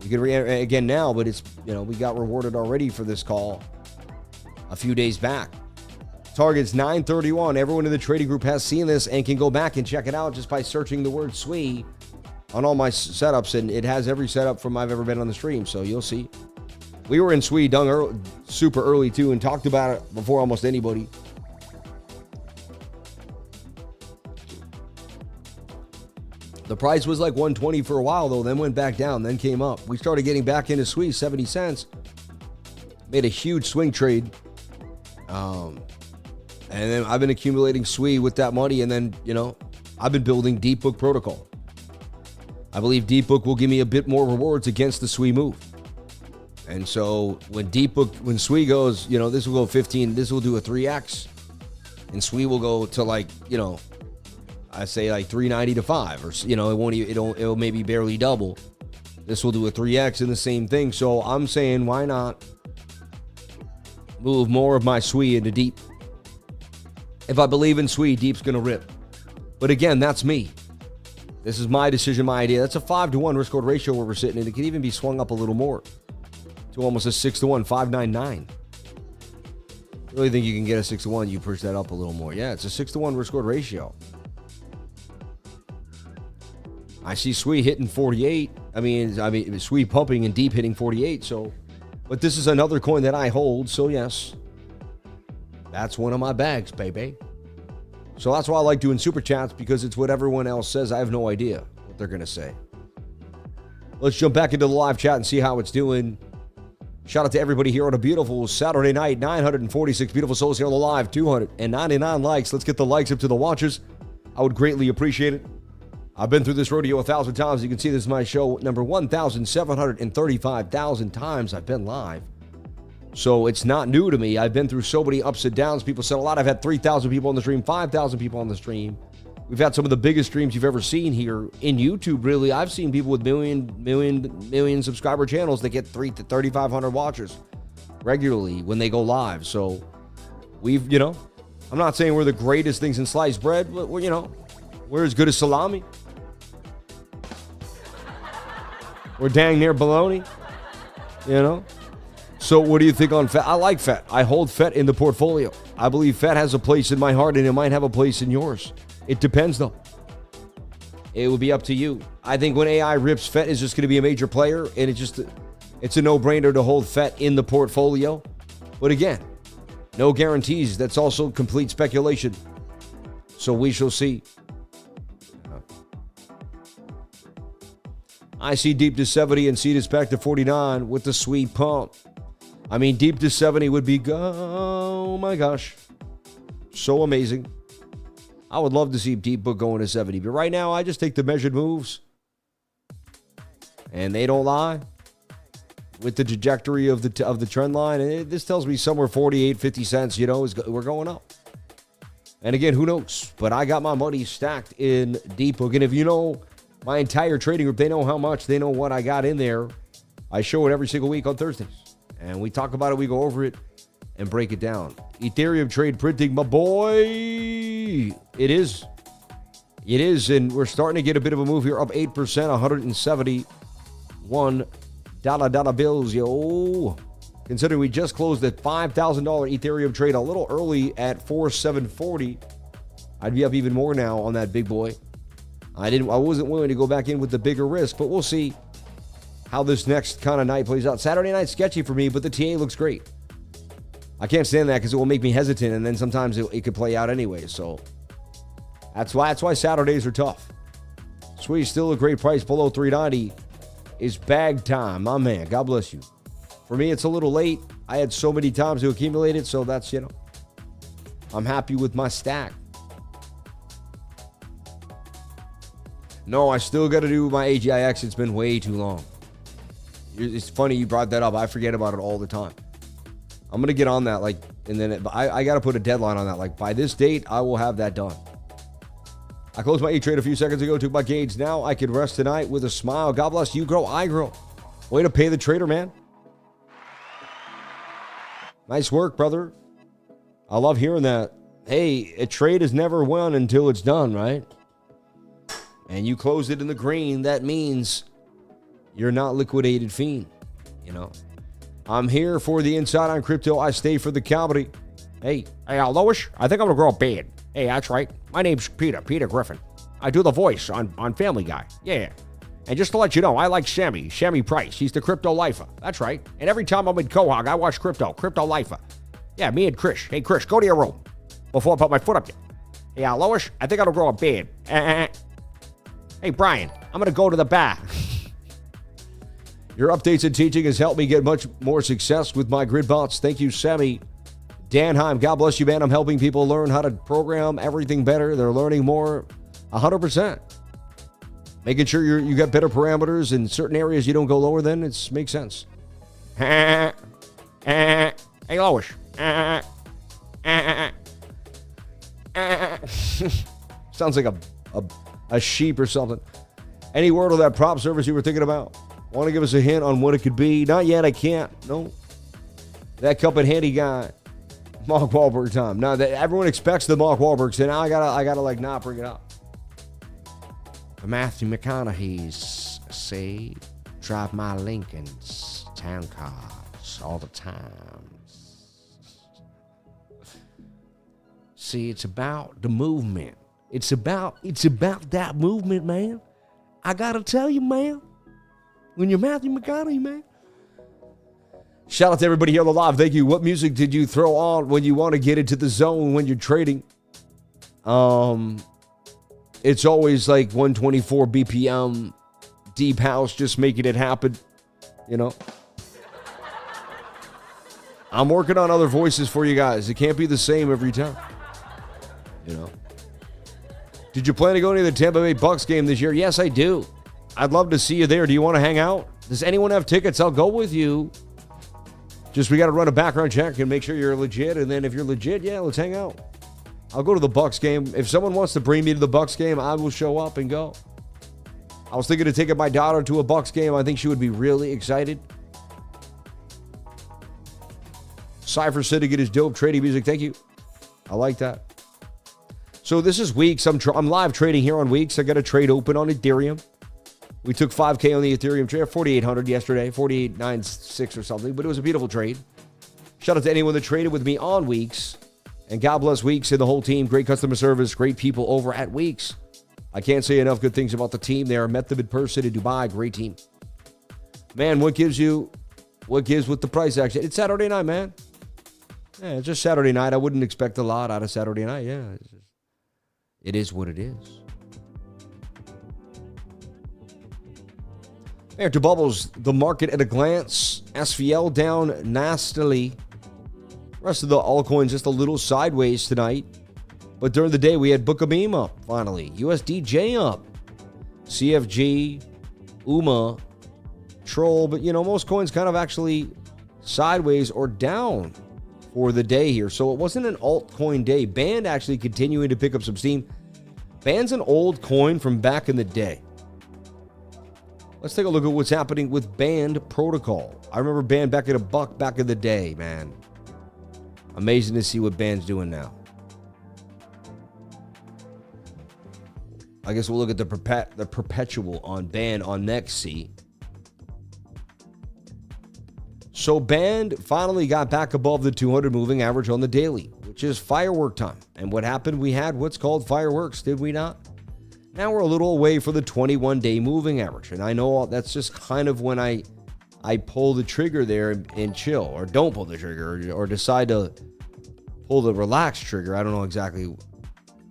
You can again now, but it's, we got rewarded already for this call a few days back. Target's 931. Everyone in the trading group has seen this and can go back and check it out just by searching the word SWE on all my setups. And it has every setup from I've ever been on the stream. So you'll see. We were in SWE super early too and talked about it before almost anybody. The price was like 120 for a while, though, then went back down, then came up. We started getting back into SWE, 70 cents. Made a huge swing trade. And then I've been accumulating SWE with that money, and then, I've been building Deep Book protocol. I believe Deep Book will give me a bit more rewards against the SWE move. And so when SWE goes, this will go 15, this will do a 3x. And SWE will go to I say like 390 to 5, or it'll maybe barely double. This will do a 3x and the same thing. So I'm saying, why not move more of my SWE into Deep? If I believe in SWE, Deep's gonna rip. But again, that's me. This is my decision, my idea. That's a 5-to-1 risk-reward ratio where we're sitting, and it can even be swung up a little more to almost a 6-to-1, 599. Really think you can get a 6-to-1? You push that up a little more. Yeah, it's a 6-to-1 risk-reward ratio. I see SWE hitting 48 I mean, sweep pumping and deep hitting 48. So, but this is another coin that I hold. So yes, that's one of my bags, baby. So that's why I like doing super chats, because it's what everyone else says. I have no idea what they're going to say. Let's jump back into the live chat and see how it's doing. Shout out to everybody here on a beautiful Saturday night. 946 beautiful souls here on the live. 299 likes. Let's get the likes up to the watchers. I would greatly appreciate it. I've been through this rodeo 1,000 times. You can see this is my show number 1,735,000 times I've been live. So it's not new to me. I've been through so many ups and downs. People said a lot. I've had 3,000 people on the stream, 5,000 people on the stream. We've had some of the biggest streams you've ever seen here in YouTube, really. I've seen people with million subscriber channels that get 3,000 to 3,500 watchers regularly when they go live. So we've, I'm not saying we're the greatest things in sliced bread, but we're as good as salami. We're dang near bologna, So what do you think on FET? I like FET. I hold FET in the portfolio. I believe FET has a place in my heart, and it might have a place in yours. It depends, though. It will be up to you. I think when AI rips, FET is just going to be a major player, and it's a no-brainer to hold FET in the portfolio. But again, no guarantees. That's also complete speculation. So we shall see. I see deep to 70 and see this back to 49 with the sweet pump. I mean, deep to 70 would be, oh my gosh, so amazing. I would love to see deep book going to 70. But right now, I just take the measured moves. And they don't lie with the trajectory of the trend line. And this tells me somewhere 48, 50 cents, we're going up. And again, who knows? But I got my money stacked in deep book. And if you know my entire trading group, they know how much, they know what I got in there. I show it every single week on Thursdays. And we talk about it, we go over it, and break it down. Ethereum trade printing, my boy. It is. And we're starting to get a bit of a move here, up 8%, 171 dollar bills, yo. Considering we just closed the $5,000 Ethereum trade a little early at 4,740. I'd be up even more now on that big boy. I wasn't willing to go back in with the bigger risk, but we'll see how this next kind of night plays out. Saturday night's sketchy for me, but the TA looks great. I can't stand that because it will make me hesitant, and then sometimes it could play out anyway. So that's why Saturdays are tough. Sweet, still a great price below 390 is bag time, my man. God bless you. For me, it's a little late. I had so many times to accumulate it, so that's I'm happy with my stack. No, I still got to do my AGIX. It's been way too long. It's funny you brought that up. I forget about it all the time. I'm going to get on that, and then I got to put a deadline on that. By this date, I will have that done. I closed my E-Trade a few seconds ago, took my gauge. Now I can rest tonight with a smile. God bless you, grow, I grow. Way to pay the trader, man. Nice work, brother. I love hearing that. Hey, a trade is never won until it's done, right? And you close it in the green, that means you're not liquidated fiend, I'm here for the inside on crypto. I stay for the comedy. Hey, Lois, I think I'm going to grow a beard. Hey, that's right. My name's Peter Griffin. I do the voice on Family Guy. Yeah. And just to let you know, I like Sammy Price. He's the crypto lifer. That's right. And every time I'm in Quahog, I watch crypto lifer. Yeah, me and Krish. Hey, Krish, go to your room before I put my foot up you. Hey, Lois, I think I'm going to grow a beard. Hey, Brian, I'm going to go to the bar. Your updates and teaching has helped me get much more success with my grid bots. Thank you, Sammy. Danheim, God bless you, man. I'm helping people learn how to program everything better. They're learning more 100%. Making sure you got better parameters in certain areas you don't go lower than. It makes sense. Hey, Lois. Sounds like a sheep or something. Any word on that prop service you were thinking about? Want to give us a hint on what it could be? Not yet, I can't. No. That cup and handy guy. Mark Wahlberg time. Now, everyone expects the Mark Wahlberg, so now I gotta not bring it up. The Matthew McConaughey's say, drive my Lincolns, town cars, all the time. See, it's about the movement. It's about that movement, man. I gotta tell you, man. When you're Matthew McConaughey, man. Shout out to everybody here on the live. Thank you. What music did you throw on when you want to get into the zone when you're trading? It's always like 124 BPM, deep house, just making it happen, you know. I'm working on other voices for you guys. It can't be the same every time, you know. Did you plan to go to the Tampa Bay Bucks game this year? Yes, I do. I'd love to see you there. Do you want to hang out? Does anyone have tickets? I'll go with you. Just we got to run a background check and make sure you're legit. And then if you're legit, yeah, let's hang out. I'll go to the Bucks game. If someone wants to bring me to the Bucks game, I will show up and go. I was thinking of taking my daughter to a Bucks game. I think she would be really excited. Cypher Syndicate is dope. Trading music. Thank you. I like that. So this is Weeks. I'm live trading here on Weeks. I got a trade open on Ethereum. We took 5K on the Ethereum trade, 4,800 yesterday, 4,896 or something, but it was a beautiful trade. Shout out to anyone that traded with me on Weeks. And God bless Weeks and the whole team. Great customer service, great people over at Weeks. I can't say enough good things about the team there. Met them in person in Dubai. Great team. Man, what gives with the price action? It's Saturday night, man. Yeah, it's just Saturday night. I wouldn't expect a lot out of Saturday night. Yeah, it is what it is. After bubbles, the market at a glance. SVL down nastily. Rest of the altcoins just a little sideways tonight. But during the day, we had BOOKMAP up, finally. USDJ up. CFG, UMA, Troll. But, most coins kind of actually sideways or down for the day here. So it wasn't an altcoin day. Band actually continuing to pick up some steam. Band's an old coin from back in the day. Let's take a look at what's happening with Band Protocol. I remember Band back at $1 back in the day, man. Amazing to see what Band's doing now. I guess we'll look at the perpetual on Band on next C. So Band finally got back above the 200 moving average on the daily, which is firework time. And what happened? We had what's called fireworks, did we not? Now we're a little away for the 21-day moving average. And I know that's just kind of when I pull the trigger there and chill, or don't pull the trigger, or decide to pull the relaxed trigger. I don't know exactly,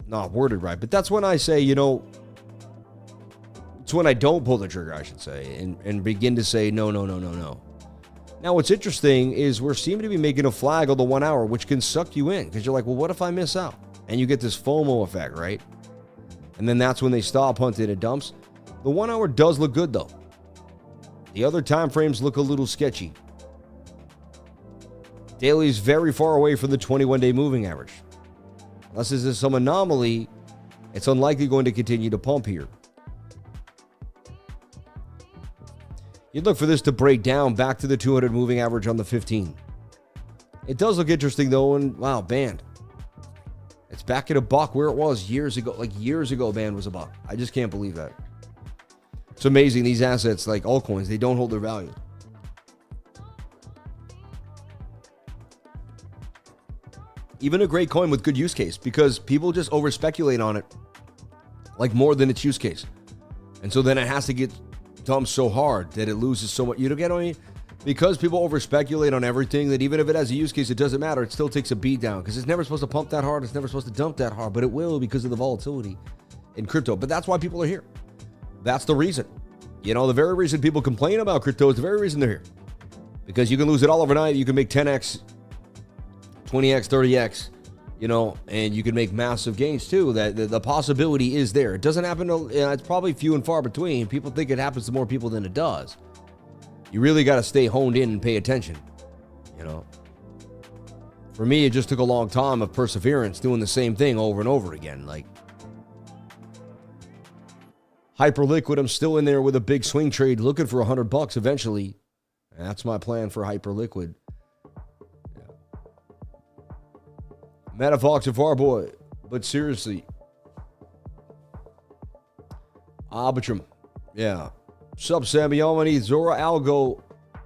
not worded right, but that's when I say, it's when I don't pull the trigger, I should say, and begin to say, no. Now, what's interesting is we're seeming to be making a flag on the 1 hour, which can suck you in, because you're like, well, what if I miss out? And you get this FOMO effect, right? And then that's when they stop hunting and dumps. The 1 hour does look good, though. The other time frames look a little sketchy. Daily is very far away from the 21-day moving average. Unless this is some anomaly, it's unlikely going to continue to pump here. You'd look for this to break down back to the 200 moving average on the 15. It does look interesting, though, and wow, Band. It's back at $1 where it was years ago. Like years ago, Band was $1. I just can't believe that. It's amazing. These assets, like altcoins, they don't hold their value. Even a great coin with good use case, because people just over speculate on it like more than its use case. And so then it has to get dumped so hard that it loses so much. You don't get any, because people over speculate on everything, that even if it has a use case, it doesn't matter. It still takes a beat down because it's never supposed to pump that hard. It's never supposed to dump that hard, but it will because of the volatility in crypto. But that's why people are here. That's the reason. The very reason people complain about crypto is the very reason they're here. Because you can lose it all overnight. You can make 10x, 20x, 30x, and you can make massive gains too. That the possibility is there. It doesn't happen it's probably few and far between. People think it happens to more people than it does. You really got to stay honed in and pay attention. For me, it just took a long time of perseverance doing the same thing over and over again. Like Hyperliquid, I'm still in there with a big swing trade looking for $100 eventually. That's my plan for Hyperliquid. Metafox and Farboy, but seriously. Arbitrum, yeah. Sub Sammy Yomani, Zora Algo,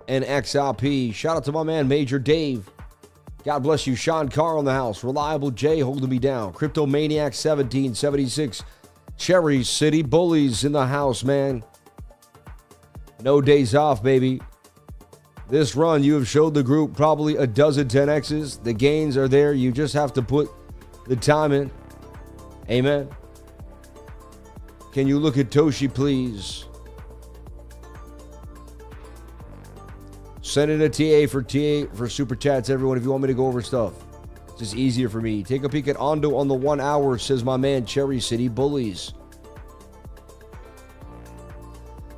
and XRP. Shout out to my man Major Dave. God bless you. Sean Carr on the house. Reliable J holding me down. Crypto Maniac 1776. Cherry City Bullies in the house, man. No days off, baby. This run, you have showed the group probably a dozen 10Xs. The gains are there. You just have to put the time in. Amen. Can you look at Toshi, please? Send in a TA for super chats, everyone, if you want me to go over stuff. It's just easier for me. Take a peek at ONDO on the 1 hour, says my man, Cherry City Bullies.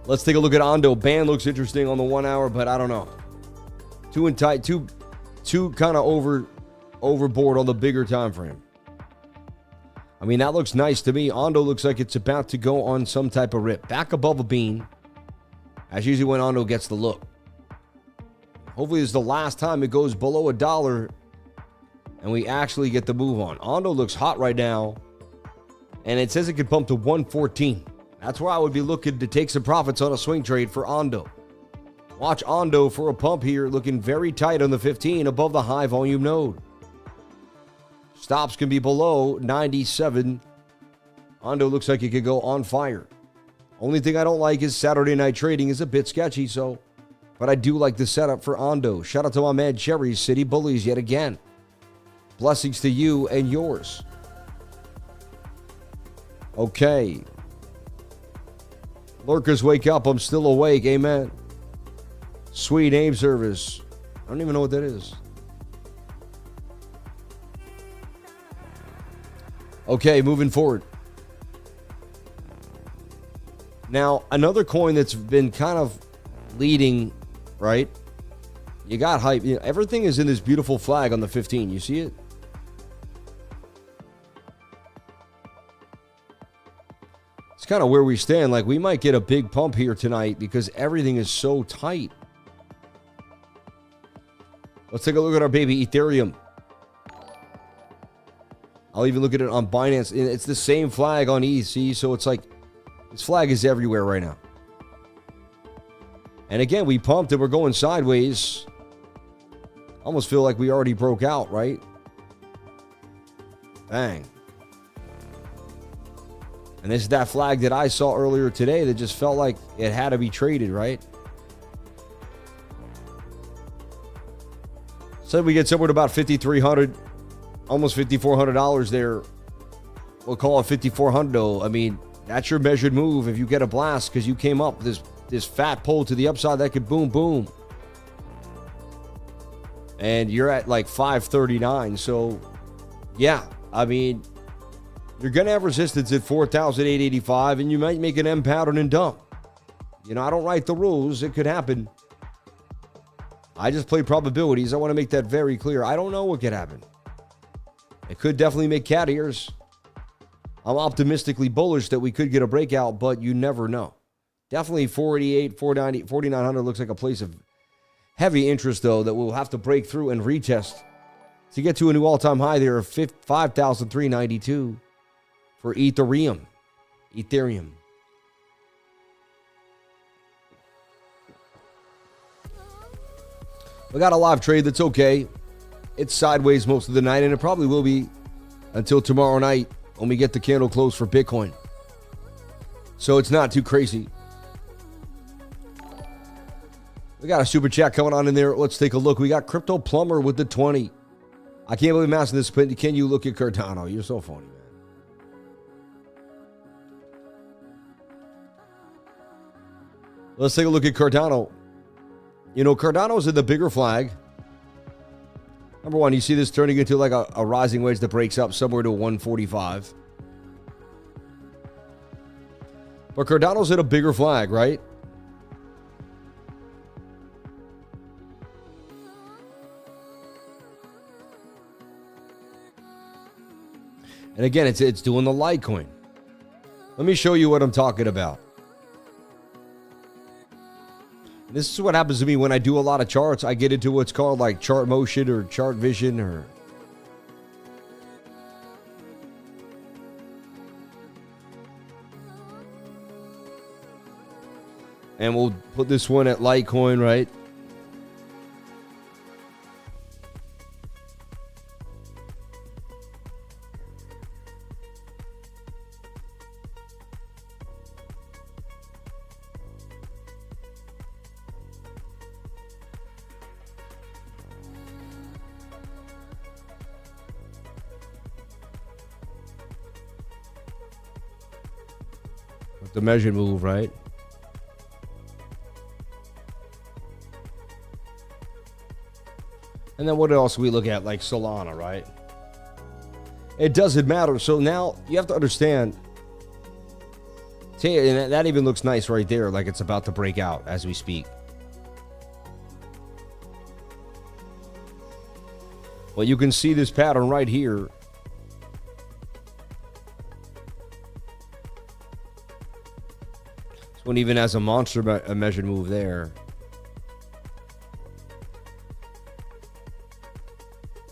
Let's take a look at ONDO. Band looks interesting on the 1 hour, but I don't know. Too kind of overboard on the bigger time frame. I mean, that looks nice to me. ONDO looks like it's about to go on some type of rip. Back above a bean. That's usually when ONDO gets the look. Hopefully this is the last time it goes below $1 and we actually get the move on. ONDO looks hot right now, and it says it could pump to 114. That's where I would be looking to take some profits on a swing trade for ONDO. Watch ONDO for a pump here, looking very tight on the 15 above the high volume node. Stops can be below 97. ONDO looks like it could go on fire. Only thing I don't like is Saturday night trading is a bit sketchy, but I do like the setup for ONDO. Shout out to my man Cherry City Bullies yet again. Blessings to you and yours. Okay. Lurkers, wake up. I'm still awake. Amen. Sweet aim service. I don't even know what that is. Okay, moving forward. Now, another coin that's been kind of leading, right? You got hype. You know, everything is in this beautiful flag on the 15. You see it? It's kind of where we stand. Like, we might get a big pump here tonight because everything is so tight. Let's take a look at our baby Ethereum. I'll even look at it on Binance. It's the same flag on EC, so it's like this flag is everywhere right now. And again, we pumped and we're going sideways. Almost feel like we already broke out, right? Bang. And this is that flag that I saw earlier today that just felt like it had to be traded, right? Said we get somewhere to about $5,300, almost $5,400 there. We'll call it $5,400. I mean, that's your measured move if you get a blast because you came up with this fat pull to the upside that could boom, boom. And you're at like 539. So, yeah, I mean, you're going to have resistance at 4,885 and you might make an M pattern and dump. You know, I don't write the rules. It could happen. I just play probabilities. I want to make that very clear. I don't know what could happen. It could definitely make cat ears. I'm optimistically bullish that we could get a breakout, but you never know. Definitely 488, 490, 4,900 looks like a place of heavy interest, though, that we'll have to break through and retest to get to a new all-time high there of 5,392 for Ethereum. We got a live trade that's okay. It's sideways most of the night, and it probably will be until tomorrow night when we get the candle close for Bitcoin. So it's not too crazy. We got a super chat coming on in there. Let's take a look. We got Crypto Plumber with the 20. I can't believe I'm asking this, but can you look at Cardano? You're so funny, man. Let's take a look at Cardano. You know, Cardano's in the bigger flag. Number one, you see this turning into like a rising wedge that breaks up somewhere to 145. But Cardano's in a bigger flag, right? And again, it's doing the Litecoin. Let me show you what I'm talking about. This is what happens to me when I do a lot of charts. I get into what's called like chart motion or chart vision or... And we'll put this one at Litecoin, right? with the measured move, right? And then what else we look at, like Solana, right? It doesn't matter. So now you have to understand. See, and that even looks nice right there, like it's about to break out as we speak. But you can see this pattern right here. This one even has a monster measured move there.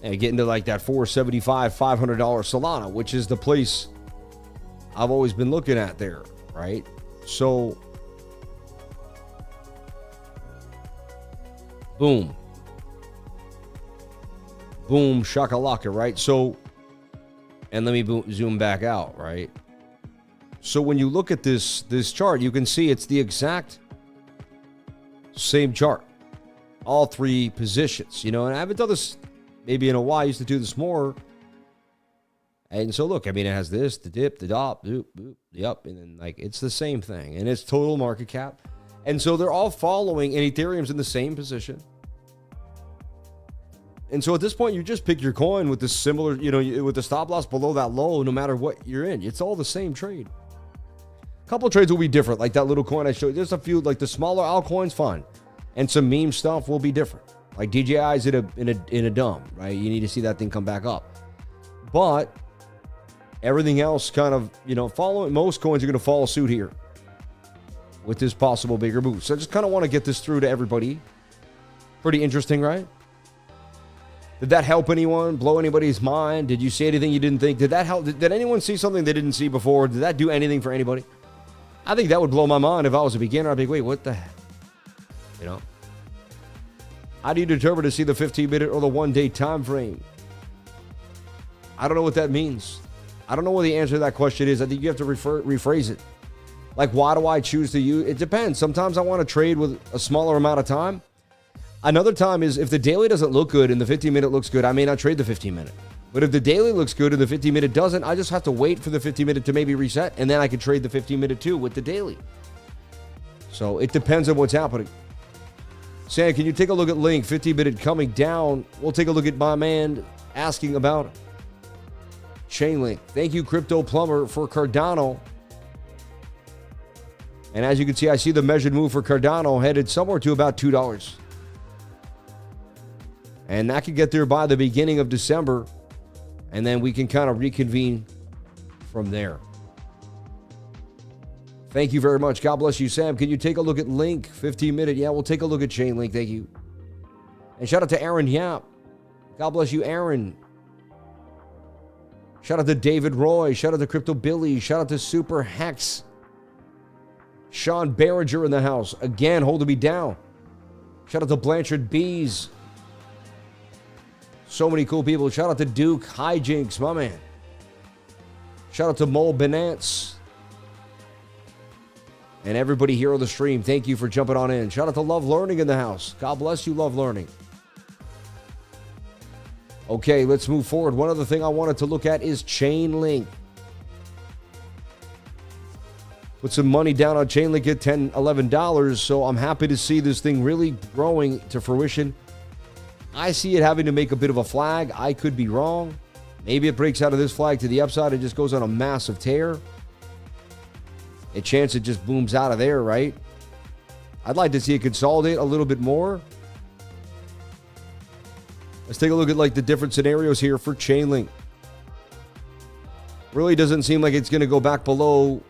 And getting to like that $475, $500 Solana, which is the place I've always been looking at there, right? So, boom. Boom, shakalaka, right? So, and let me zoom back out, right? So when you look at this chart, you can see it's the exact same chart. All three positions, you know, and I haven't done this maybe in a while. I used to do this more. And so look, I mean, it has this, the dip, the dop, boop, boop, the up, and then like it's the same thing. And it's total market cap. And so they're all following, and Ethereum's in the same position. And so at this point, you just pick your coin with the similar, you know, with the stop loss below that low, no matter what you're in. It's all the same trade. A couple of trades will be different, like that little coin I showed you. There's a few, like the smaller altcoins, fine. And some meme stuff will be different. Like DJI's in a dumb, right? You need to see that thing come back up. But everything else kind of, you know, following, most coins are going to follow suit here with this possible bigger boost. So I just kind of want to get this through to everybody. Pretty interesting, right? Did that help anyone? Blow anybody's mind? Did you see anything you didn't think? Did that help? Did anyone see something they didn't see before? Did that do anything for anybody? I think that would blow my mind if I was a beginner. I'd be like, wait, what the heck? You know? How do you determine to see the 15-minute or the one-day time frame? I don't know what that means. I don't know what the answer to that question is. I think you have to rephrase it. Like, why do I choose to use? It depends. Sometimes I want to trade with a smaller amount of time. Another time is if the daily doesn't look good and the 15-minute looks good, I may not trade the 15-minute. But if the daily looks good and the 15-minute doesn't, I just have to wait for the 15-minute to maybe reset, and then I can trade the 15-minute too with the daily. So it depends on what's happening. Sam, can you take a look at Link? 15-minute coming down. We'll take a look at my man asking about Chainlink. Thank you, Crypto Plumber, for Cardano. And as you can see, I see the measured move for Cardano headed somewhere to about $2. And that could get there by the beginning of December. And then we can kind of reconvene from there. Thank you very much. God bless you, Sam. Can you take a look at Link? 15-minute. Yeah, we'll take a look at Chainlink. Thank you. And shout out to Aaron Yap. God bless you, Aaron. Shout out to David Roy. Shout out to Crypto Billy. Shout out to Super Hex. Sean Barringer in the house. Again, holding me down. Shout out to Blanchard Bees. So many cool people. Shout out to Duke Hijinks, my man. Shout out to Mole Binance. And everybody here on the stream, thank you for jumping on in. Shout out to Love Learning in the house. God bless you, Love Learning. Okay, let's move forward. One other thing I wanted to look at is Chainlink. Put some money down on Chainlink at $10, $11. So I'm happy to see this thing really growing to fruition. I see it having to make a bit of a flag. I could be wrong. Maybe it breaks out of this flag to the upside and just goes on a massive tear. A chance it just booms out of there, right? I'd like to see it consolidate a little bit more. Let's take a look at like the different scenarios here for Chainlink. Really doesn't seem like it's going to go back below,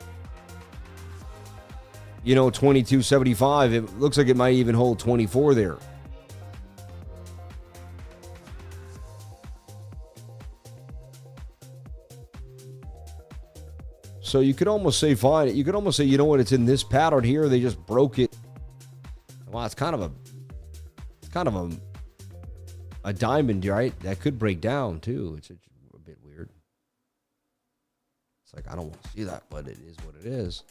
you know, 22.75. It looks like it might even hold 24 there. So you could almost say, fine. You could almost say, you know what, it's in this pattern here. They just broke it. Well, it's kind of a diamond, right? That could break down too. It's a bit weird. It's like, I don't want to see that, but it is what it is.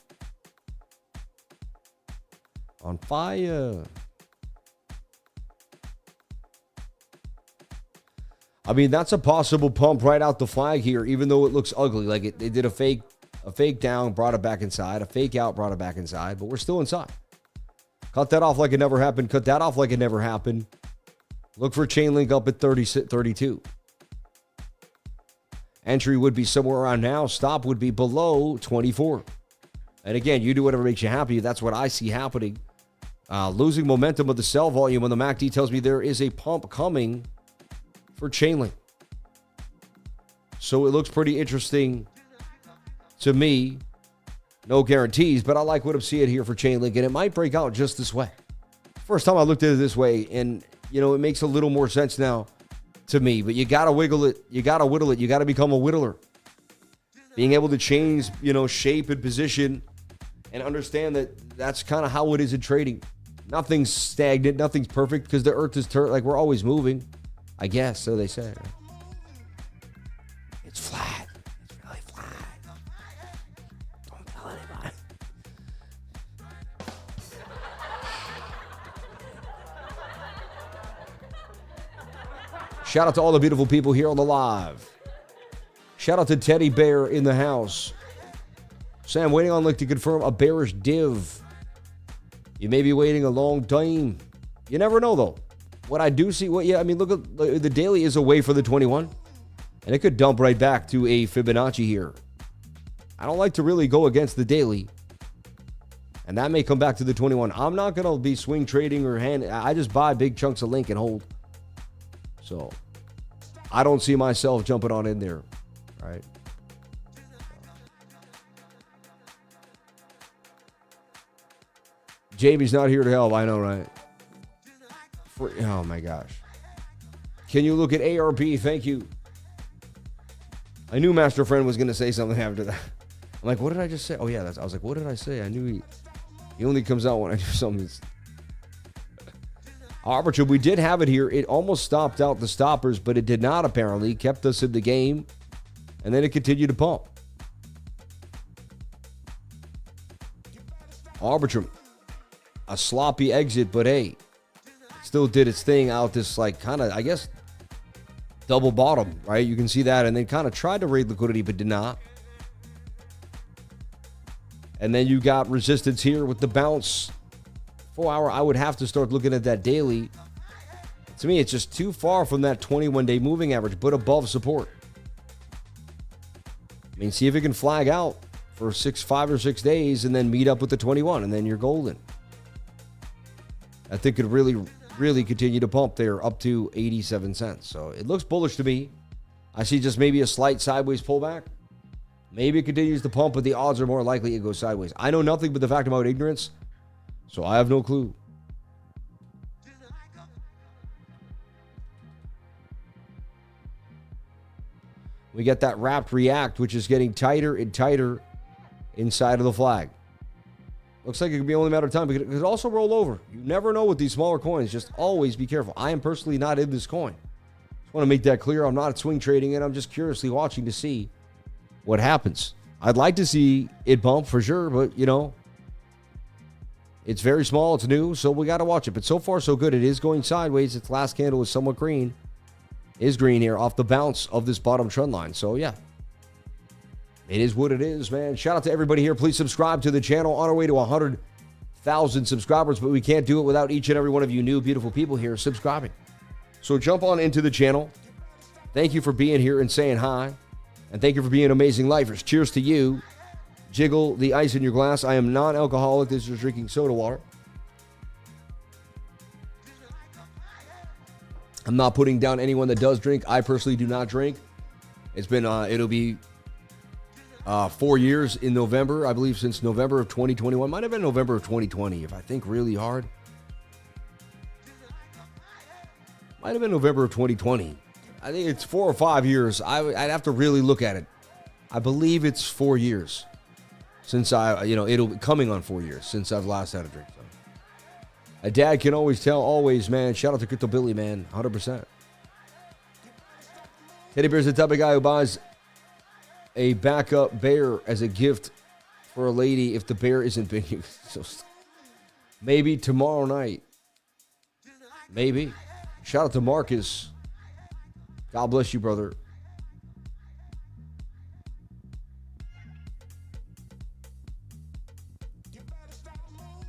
On fire. I mean, that's a possible pump right out the flag here, even though it looks ugly. Like they did a fake A fake down brought it back inside. A fake out brought it back inside, but we're still inside. Cut that off like it never happened. Cut that off like it never happened. Look for chain link up at 32. Entry would be somewhere around now. Stop would be below 24. And again, you do whatever makes you happy. That's what I see happening. Losing momentum of the sell volume on the MACD tells me there is a pump coming for Chainlink. So it looks pretty interesting to me. No guarantees, but I like what I'm seeing here for Chainlink, and it might break out just this way. First time I looked at it this way, and it makes a little more sense now to me, but you got to wiggle it. You got to whittle it. You got to become a whittler. Being able to change, shape and position and understand that that's kind of how it is in trading. Nothing's stagnant. Nothing's perfect because the earth is like we're always moving. I guess, so they say. It's flat. It's really flat. Don't tell anybody. Shout out to all the beautiful people here on the live. Shout out to Teddy Bear in the house. Sam, waiting on Link to confirm a bearish div. You may be waiting a long time. You never know, though. What I do see, look at the daily is away for the 21, and it could dump right back to a Fibonacci here. I don't like to really go against the daily, and that may come back to the 21. I'm not going to be swing trading or I just buy big chunks of Link and hold. So I don't see myself jumping on in there, right? Jamie's not here to help. I know, right? Oh, my gosh. Can you look at ARP? Thank you. I knew Master Friend was going to say something after that. I'm like, what did I just say? Oh, yeah. I was like, what did I say? I knew he only comes out when I do something. Arbiter, we did have it here. It almost stopped out the stoppers, but it did not, apparently. Kept us in the game, and then it continued to pump. Arbitrum. A sloppy exit, but hey, still did its thing out this kind of, I guess, double bottom, right? You can see that, and then kind of tried to raid liquidity, but did not. And then you got resistance here with the bounce. 4 hour, I would have to start looking at that daily. To me, it's just too far from that 21-day moving average, but above support. See if it can flag out for 5 or 6 days and then meet up with the 21, and then you're golden. I think could really, really continue to pump there up to 87 cents. So it looks bullish to me. I see just maybe a slight sideways pullback. Maybe it continues to pump, but the odds are more likely it goes sideways. I know nothing but the fact about ignorance, so I have no clue. We get that wrapped react, which is getting tighter and tighter inside of the flag. Looks like it could be only a matter of time, but it could also roll over. You never know with these smaller coins. Just always be careful. I am personally not in this coin. Just want to make that clear. I'm not swing trading it. I'm just curiously watching to see what happens. I'd like to see it bump for sure, but, it's very small. It's new, so we got to watch it. But so far, so good. It is going sideways. Its last candle is somewhat green. Is green here off the bounce of this bottom trend line. So, yeah. It is what it is, man. Shout out to everybody here. Please subscribe to the channel. On our way to 100,000 subscribers, but we can't do it without each and every one of you new, beautiful people here subscribing. So jump on into the channel. Thank you for being here and saying hi. And thank you for being amazing lifers. Cheers to you. Jiggle the ice in your glass. I am non-alcoholic. This is drinking soda water. I'm not putting down anyone that does drink. I personally do not drink. It's been, it'll be 4 years in November, I believe, since November of 2021. Might have been November of 2020, if I think really hard. Might have been November of 2020. I think it's 4 or 5 years. I'd have to really look at it. I believe it's 4 years since it'll be coming on 4 years since I've last had a drink. So. A dad can always tell, always, man. Shout out to Crypto Billy, man. 100%. Teddy Bear's the type of guy who buys a backup bear as a gift for a lady if the bear isn't being used. So maybe tomorrow night. Maybe. Shout out to Marcus. God bless you, brother.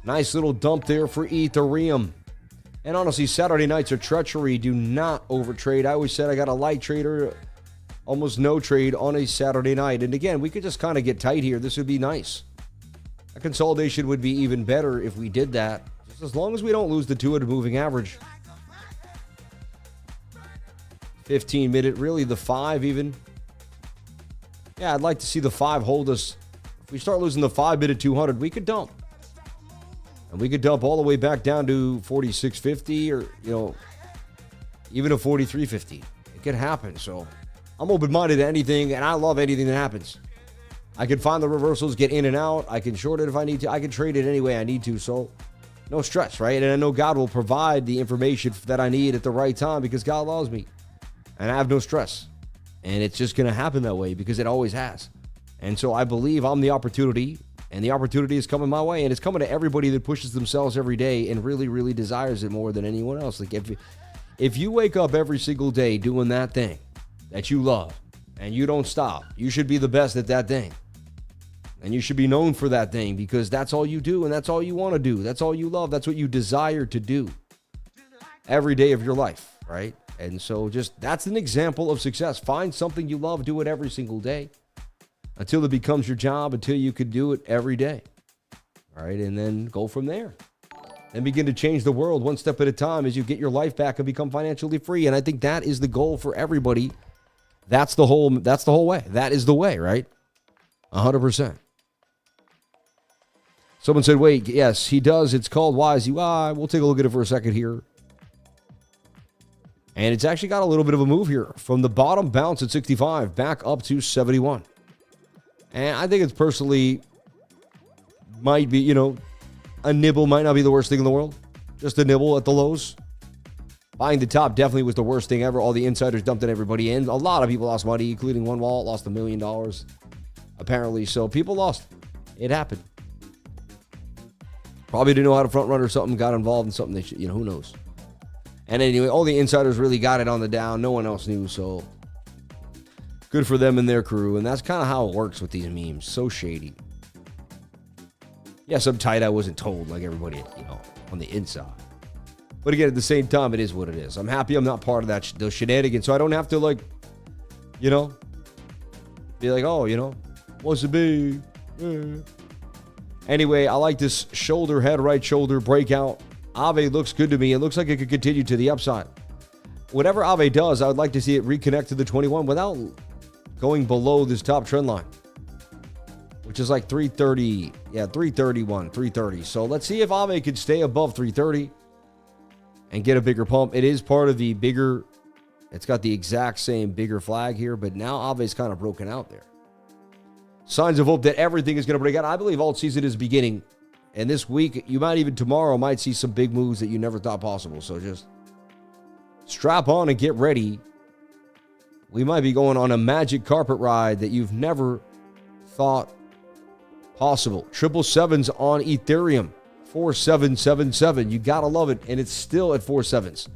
Nice little dump there for Ethereum. And honestly, Saturday nights are treachery. Do not overtrade. I always said I got a light trader, almost no trade on a Saturday night. And again, we could just kind of get tight here. This would be nice. A consolidation would be even better if we did that. Just as long as we don't lose the 200 moving average. 15-minute, really the 5 even. Yeah, I'd like to see the 5 hold us. If we start losing the 5-minute 200, we could dump. And we could dump all the way back down to 46.50 or, even a 43.50. It could happen. So I'm open-minded to anything, and I love anything that happens. I can find the reversals, get in and out. I can short it if I need to. I can trade it any way I need to. So no stress, right? And I know God will provide the information that I need at the right time because God loves me. And I have no stress. And it's just going to happen that way because it always has. And so I believe I'm the opportunity, and the opportunity is coming my way, and it's coming to everybody that pushes themselves every day and really, really desires it more than anyone else. Like if you wake up every single day doing that thing that you love and you don't stop, you should be the best at that thing. And you should be known for that thing because that's all you do and that's all you want to do. That's all you love. That's what you desire to do every day of your life, right? And so that's an example of success. Find something you love, do it every single day until it becomes your job, until you could do it every day. All right, and then go from there. And begin to change the world one step at a time as you get your life back and become financially free. And I think that is the goal for everybody. That's the whole way. That is the way, right? 100%. Someone said, wait, yes, he does. It's called YZUI. We'll take a look at it for a second here. And it's actually got a little bit of a move here. From the bottom bounce at 65 back up to 71. And I think it's personally might be, a nibble might not be the worst thing in the world. Just a nibble at the lows. Buying the top definitely was the worst thing ever. All the insiders dumped in everybody in. A lot of people lost money, including one wallet, lost $1 million, apparently. So people lost. It happened. Probably didn't know how to front run or something, got involved in something they should, who knows. And anyway, all the insiders really got it on the down. No one else knew, so good for them and their crew. And that's kind of how it works with these memes. So shady. Yes, I'm tight. I wasn't told like everybody, on the inside. But again, at the same time, it is what it is. I'm happy I'm not part of those shenanigans, so I don't have to, be like, oh, what's it be? Anyway, I like this shoulder, head, right shoulder breakout. AAVE looks good to me. It looks like it could continue to the upside. Whatever AAVE does, I would like to see it reconnect to the 21 without going below this top trend line, which is like 330. Yeah, 331, 330. So let's see if AAVE could stay above 330 and get a bigger pump. It is part of the bigger, it's got the exact same bigger flag here, but now AAVE's kind of broken out there. Signs of hope that everything is going to break out. I believe alt season is beginning. And this week, you might even tomorrow might see some big moves that you never thought possible. So just strap on and get ready. We might be going on a magic carpet ride that you've never thought possible. 777s on Ethereum. 4777. You got to love it. And it's still at 4 sevens.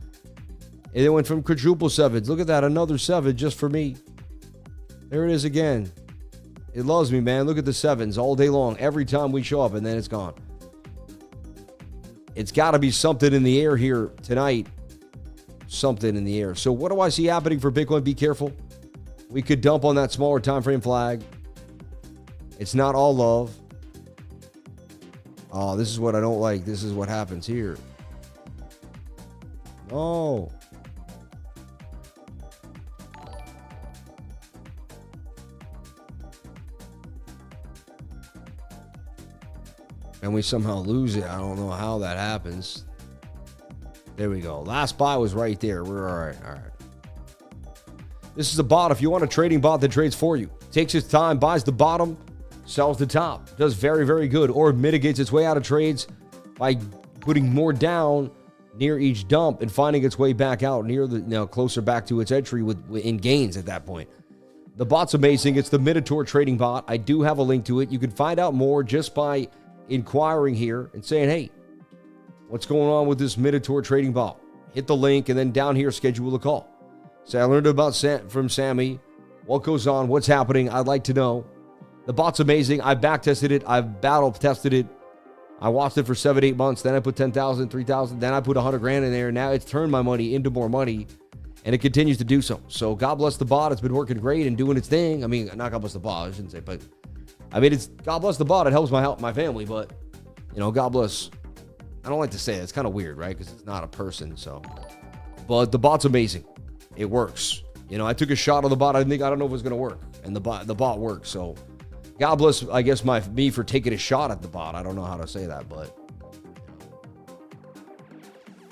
And it went from quadruple sevens. Look at that. Another 7 just for me. There it is again. It loves me, man. Look at the 7s all day long. Every time we show up, and then it's gone. It's got to be something in the air here tonight. Something in the air. So what do I see happening for Bitcoin? Be careful. We could dump on that smaller time frame flag. It's not all love. Oh, this is what I don't like. This is what happens here. Oh. And we somehow lose it. I don't know how that happens. There we go. Last buy was right there. We're all right. All right. This is a bot. If you want a trading bot that trades for you, takes its time, buys the bottom, sells the top, does very, very good, or mitigates its way out of trades by putting more down near each dump and finding its way back out near the closer back to its entry in gains at that point. The bot's amazing. It's the MINOTAUR trading bot. I do have a link to it. You can find out more just by inquiring here and saying, hey, what's going on with this MINOTAUR trading bot? Hit the link and then down here, schedule a call. Say, I learned about from Sammy. What goes on? What's happening? I'd like to know. The bot's amazing. I've back tested it. I've battle tested it. I watched it for 7-8 months. Then I put 10,000, 3,000. Then I put 100 grand in there. Now it's turned my money into more money, and it continues to do so. So God bless the bot. It's been working great and doing its thing. I mean, not God bless the bot. I shouldn't say, but I mean, it's God bless the bot. It helps my family, but God bless. I don't like to say it. It's kind of weird, right? Because it's not a person. So, but the bot's amazing. It works. I took a shot on the bot. I don't know if it was going to work, and the bot works. So, God bless, I guess, me for taking a shot at the bot. I don't know how to say that, but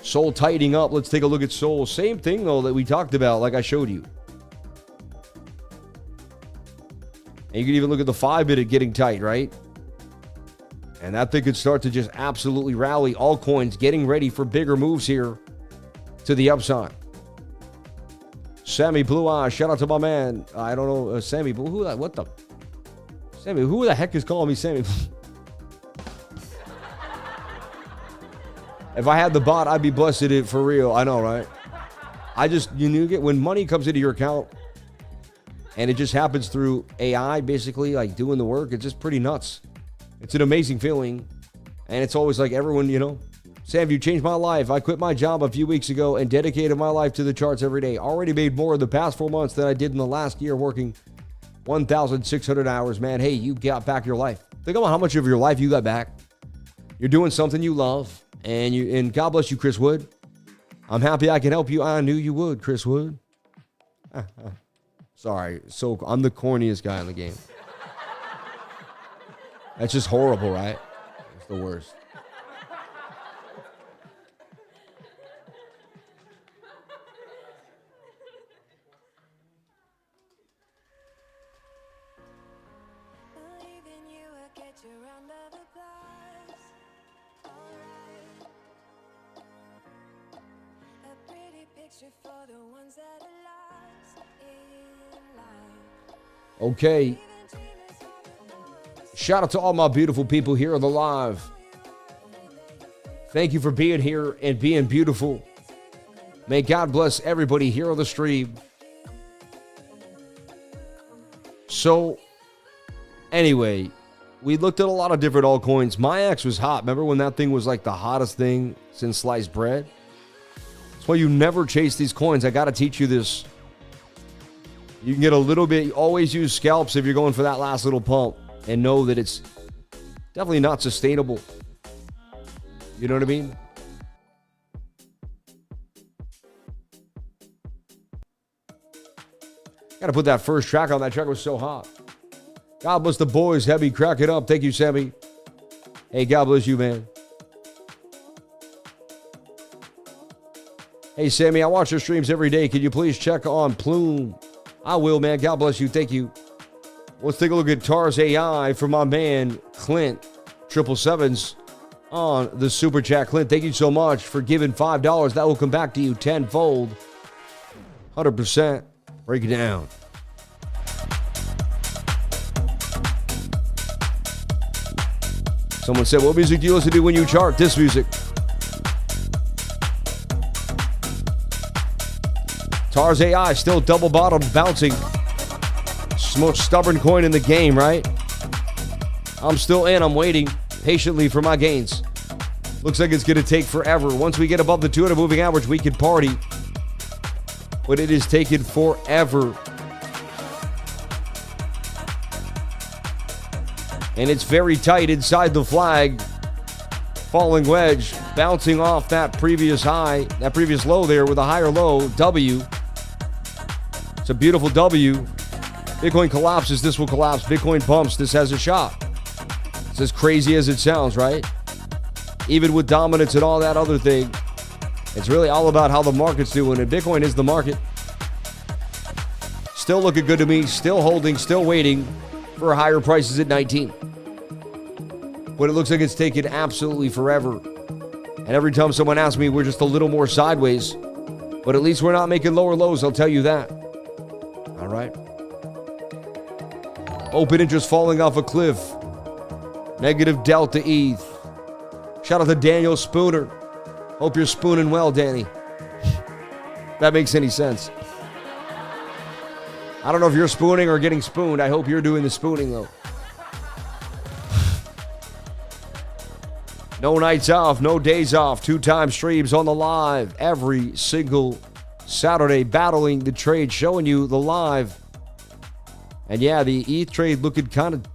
Sol tightening up. Let's take a look at Sol. Same thing, though, that we talked about, like I showed you. And you can even look at the 5-minute getting tight, right? And that thing could start to just absolutely rally. All coins getting ready for bigger moves here to the upside. Sammy Blue Eye, shout out to my man. I don't know, Sammy, but Sammy, who the heck is calling me Sammy? If I had the bot, I'd be busted it for real. I know, right? Get when money comes into your account and it just happens through AI, basically, like doing the work, it's just pretty nuts. It's an amazing feeling. And it's always like everyone, Sam, you changed my life. I quit my job a few weeks ago and dedicated my life to the charts every day. Already made more in the past 4 months than I did in the last year working 1,600 hours, man. Hey, you got back your life. Think about how much of your life you got back. You're doing something you love, and God bless you, Chris Wood. I'm happy I can help you. I knew you would, Chris Wood. Sorry, I'm the corniest guy in the game. That's just horrible, right? It's the worst. Okay. Shout out to all my beautiful people here on the live. Thank you for being here and being beautiful. May God bless everybody here on the stream. So, anyway, we looked at a lot of different altcoins. MyX was hot. Remember when that thing was like the hottest thing since sliced bread? That's why you never chase these coins. I got to teach you this. You can get a little bit. Always use scalps if you're going for that last little pump. And know that it's definitely not sustainable. You know what I mean? Got to put that first track on. That track was so hot. God bless the boys. Heavy, crack it up. Thank you, Sammy. Hey, God bless you, man. Hey, Sammy, I watch your streams every day. Can you please check on Plume? I will, man. God bless you. Thank you. Let's take a look at TARS AI from my man, Clint, 777s on the Super Chat. Clint, thank you so much for giving $5. That will come back to you tenfold. 100%. Break it down. Someone said, what music do you listen to when you chart? This music. TARS AI still double bottom bouncing. Most stubborn coin in the game, right? I'm still in. I'm waiting patiently for my gains. Looks like it's going to take forever. Once we get above the 200 moving average, we can party. But it is taking forever. And it's very tight inside the flag. Falling wedge, bouncing off that previous high, that previous low there with a higher low, W. It's a beautiful W. Bitcoin collapses, this will collapse. Bitcoin pumps, this has a shot. It's as crazy as it sounds, right? Even with dominance and all that other thing, it's really all about how the market's doing, and Bitcoin is the market. Still looking good to me, still holding, still waiting for higher prices at 19. But it looks like it's taken absolutely forever. And every time someone asks me, we're just a little more sideways. But at least we're not making lower lows, I'll tell you that. All right. Open interest falling off a cliff. Negative delta ETH. Shout out to Daniel Spooner. Hope you're spooning well, Danny. That makes any sense. I don't know if you're spooning or getting spooned. I hope you're doing the spooning, though. No nights off, no days off. 2-time streams on the live every single Saturday, battling the trade, showing you the live. And yeah, the ETH trade looking kind of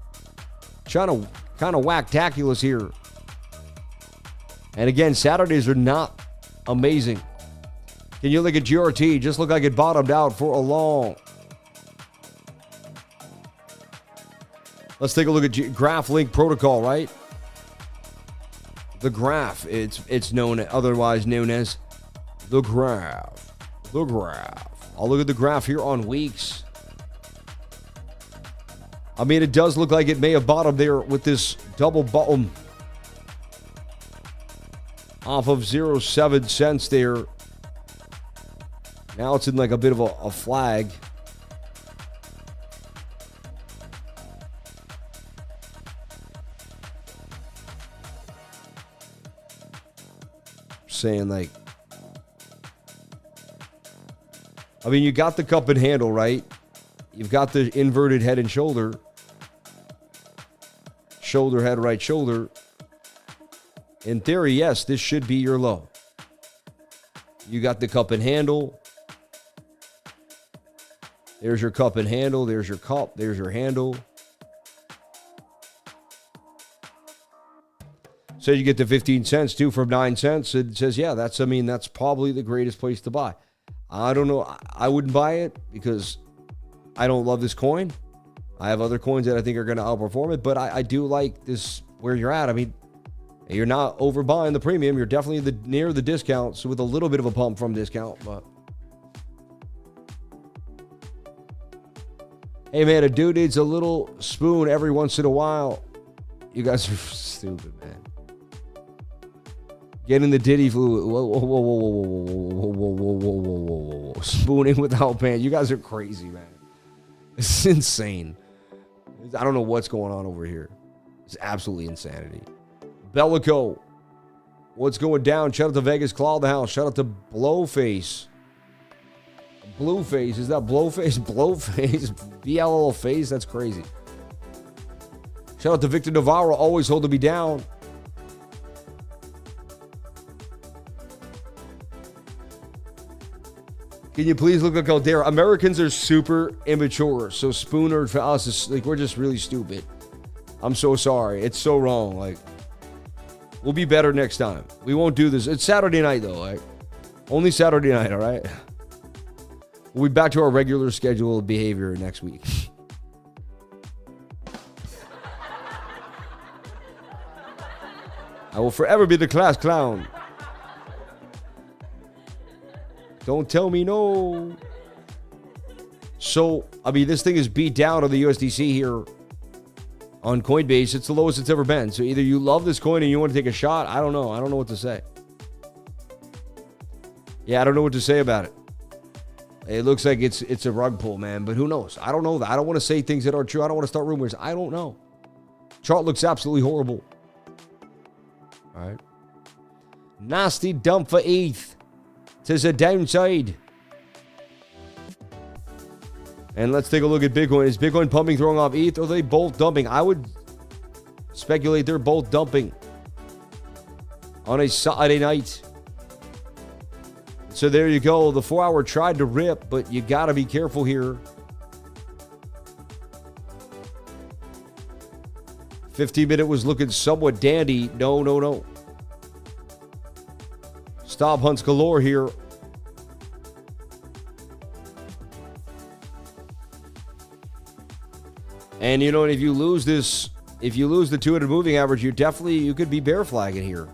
whack-taculous here. And again, Saturdays are not amazing. Can you look at GRT? Just look like it bottomed out for a long. Let's take a look at Graph Link Protocol, right? The graph, it's known, otherwise known as the graph. The graph. I'll look at the graph here on weeks. I mean, it does look like it may have bottomed there with this double bottom off of 0.7 cents there. Now it's in like a bit of a flag. Saying like, I mean, you got the cup and handle, right? You've got the inverted head and shoulder. Shoulder, head, right shoulder. In theory, yes, this should be your low. You got the cup and handle. There's your cup and handle. There's your cup. There's your handle. So you get the 15 cents too from 9 cents. It says, yeah, that's probably the greatest place to buy. I don't know. I wouldn't buy it because I don't love this coin. I have other coins that I think are going to outperform it, but I do like this where you're at. I mean, you're not overbuying the premium. You're definitely near the discount, so with a little bit of a pump from discount. But hey, man, a dude needs a little spoon every once in a while. You guys are stupid, man. Getting the Diddy fluid. Whoa. Spooning without pain. You guys are crazy, man. It's insane. I don't know what's going on over here. It's absolutely insanity. Bellico. What's going down? Shout out to Vegas Claw the House. Shout out to Blowface. Blueface. Is that Blowface? Blowface. BLL face? That's crazy. Shout out to Victor Navarro. Always holding me down. Can you please look at Caldera? Americans are super immature. So Spooner for us is like, we're just really stupid. I'm so sorry. It's so wrong. Like, we'll be better next time. We won't do this. It's Saturday night though, right? Only Saturday night, all right? We'll be back to our regular scheduled behavior next week. I will forever be the class clown. Don't tell me no. So, I mean, this thing is beat down on the USDC here on Coinbase. It's the lowest it's ever been. So either you love this coin and you want to take a shot. I don't know. I don't know what to say. Yeah, I don't know what to say about it. It looks like it's a rug pull, man. But who knows? I don't know that. I don't want to say things that aren't true. I don't want to start rumors. I don't know. Chart looks absolutely horrible. All right. Nasty dump for ETH. Says a downside. And let's take a look at Bitcoin. Is Bitcoin pumping, throwing off ETH, or are they both dumping? I would speculate they're both dumping on a Saturday night. So there you go. The 4-hour tried to rip, but you got to be careful here. 15-minute was looking somewhat dandy. No. Stop hunts galore here. And you know, if you lose this, if you lose the 200 moving average, you could be bear flagging here.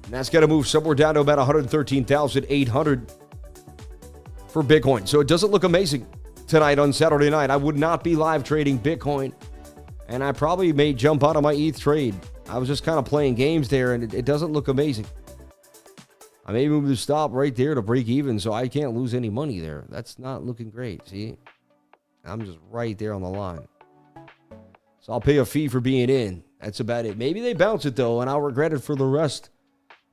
And that's got to move somewhere down to about 113,800 for Bitcoin. So it doesn't look amazing tonight on Saturday night. I would not be live trading Bitcoin. And I probably may jump out of my ETH trade. I was just kind of playing games there, and it doesn't look amazing. I may move the stop right there to break even, so I can't lose any money there. That's not looking great, see? I'm just right there on the line. So I'll pay a fee for being in. That's about it. Maybe they bounce it, though, and I'll regret it for the rest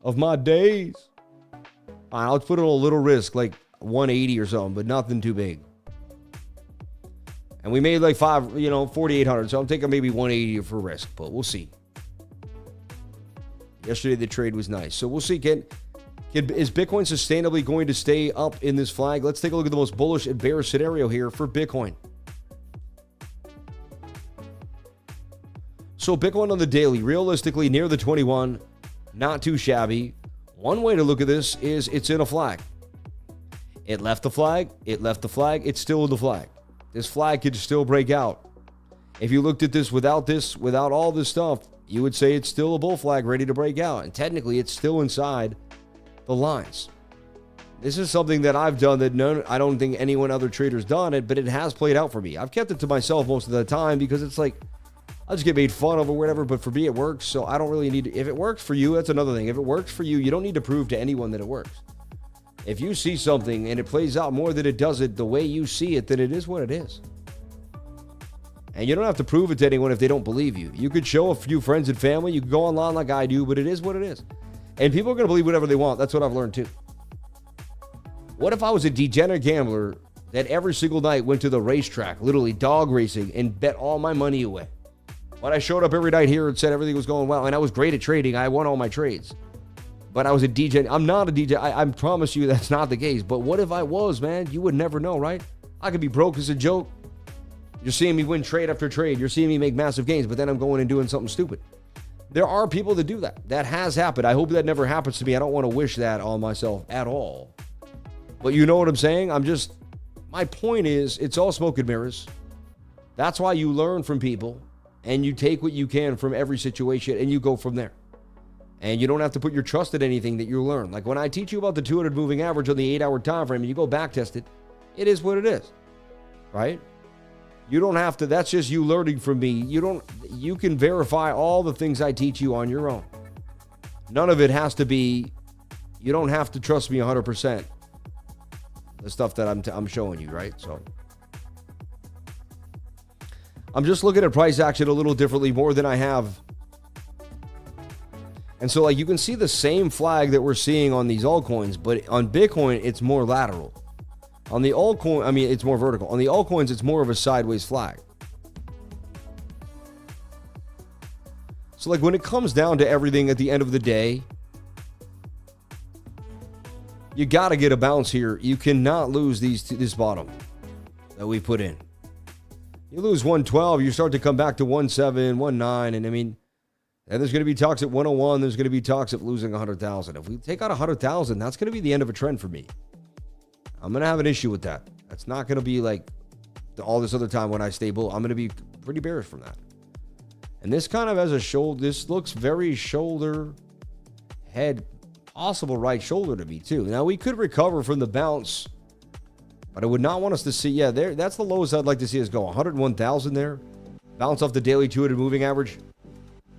of my days. All right, let's put it on a little risk, like 180 or something, but nothing too big. And we made like 4,800. So I'm taking maybe 180 for risk, but we'll see. Yesterday, the trade was nice. So we'll see. Is Bitcoin sustainably going to stay up in this flag? Let's take a look at the most bullish and bearish scenario here for Bitcoin. So Bitcoin on the daily, realistically near the 21, not too shabby. One way to look at this is it's in a flag. It left the flag, it's still in the flag. This flag could still break out. If you looked at this without all this stuff, you would say it's still a bull flag ready to break out. And technically, it's still inside the lines. This is something that I've done that I don't think anyone other trader's done it, but it has played out for me. I've kept it to myself most of the time because it's like, I'll just get made fun of or whatever, but for me, it works. So I don't really need to. If it works for you, that's another thing. If it works for you, you don't need to prove to anyone that it works. If you see something and it plays out more than it does it the way you see it, then it is what it is. And you don't have to prove it to anyone if they don't believe you. You could show a few friends and family. You could go online like I do, but it is what it is. And people are going to believe whatever they want. That's what I've learned too. What if I was a degenerate gambler that every single night went to the racetrack, literally dog racing, and bet all my money away? But I showed up every night here and said everything was going well, and I was great at trading. I won all my trades. But I was a DJ. I'm not a DJ. I promise you that's not the case. But what if I was, man? You would never know, right? I could be broke as a joke. You're seeing me win trade after trade. You're seeing me make massive gains, but then I'm going and doing something stupid. There are people that do that. That has happened. I hope that never happens to me. I don't want to wish that on myself at all. But you know what I'm saying? My point is, it's all smoke and mirrors. That's why you learn from people. And you take what you can from every situation and you go from there. And you don't have to put your trust in anything that you learn. Like when I teach you about the 200 moving average on the 8-hour time frame and you go back test it, it is what it is. Right? You don't have to, that's just you learning from me. You can verify all the things I teach you on your own. None of it has to be, you don't have to trust me 100%. The stuff that I'm showing you, right? So I'm just looking at price action a little differently, more than I have. And so like you can see the same flag that we're seeing on these altcoins, but on Bitcoin, it's more lateral. On the altcoin, it's more vertical. On the altcoins, it's more of a sideways flag. So like when it comes down to everything at the end of the day, you got to get a bounce here. You cannot lose this bottom that we put in. You lose 112, you start to come back to 17, 19, and there's going to be talks at 101. There's going to be talks of losing 100,000. If we take out 100,000, that's going to be the end of a trend for me. I'm going to have an issue with that. That's not going to be like all this other time when I stay bull. I'm going to be pretty bearish from that. And this kind of has a shoulder. This looks very shoulder, head, possible right shoulder to me too. Now we could recover from the bounce, but I would not want us to see. There. That's the lowest I'd like to see us go. 101,000 there. Bounce off the daily 200 moving average.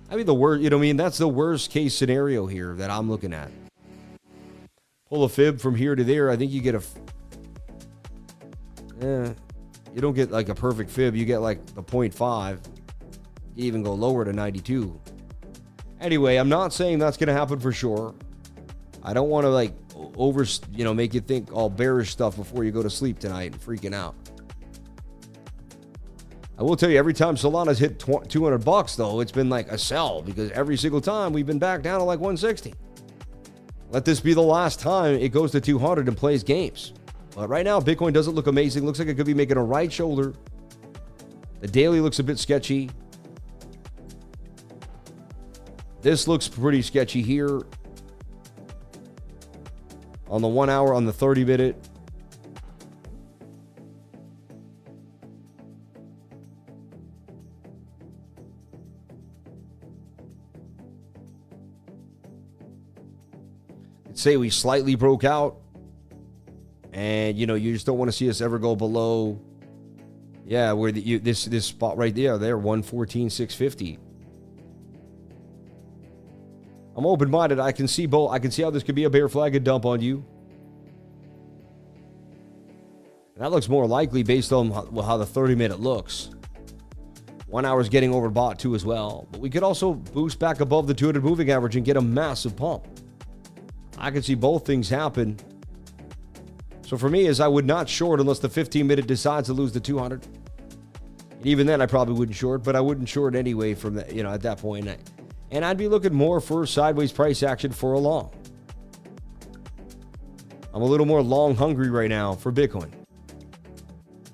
The worst. That's the worst case scenario here that I'm looking at. Pull a fib from here to there. I think you get you don't get like a perfect fib. You get like the 0.5. You even go lower to 92. Anyway, I'm not saying that's going to happen for sure. I don't want to make you think all bearish stuff before you go to sleep tonight and freaking out. I will tell you, every time Solana's hit $200 though, it's been like a sell because every single time we've been back down to like 160. Let this be the last time it goes to 200 and plays games. But right now, Bitcoin doesn't look amazing. Looks like it could be making a right shoulder. The daily looks a bit sketchy. This looks pretty sketchy here. On the 1 hour, on the 30-minute. Let's say we slightly broke out. And, you just don't want to see us ever go below. Yeah, where this spot right there, 114,650. I'm open-minded. I can see both. I can see how this could be a bear flag and dump on you. And that looks more likely based on how the 30-minute looks. 1 hour is getting overbought too as well. But we could also boost back above the 200 moving average and get a massive pump. I could see both things happen. So for me, I would not short unless the 15-minute decides to lose the 200. And even then, I probably wouldn't short, but I wouldn't short anyway from that, at that point. And I'd be looking more for sideways price action for a long. I'm a little more long hungry right now for Bitcoin.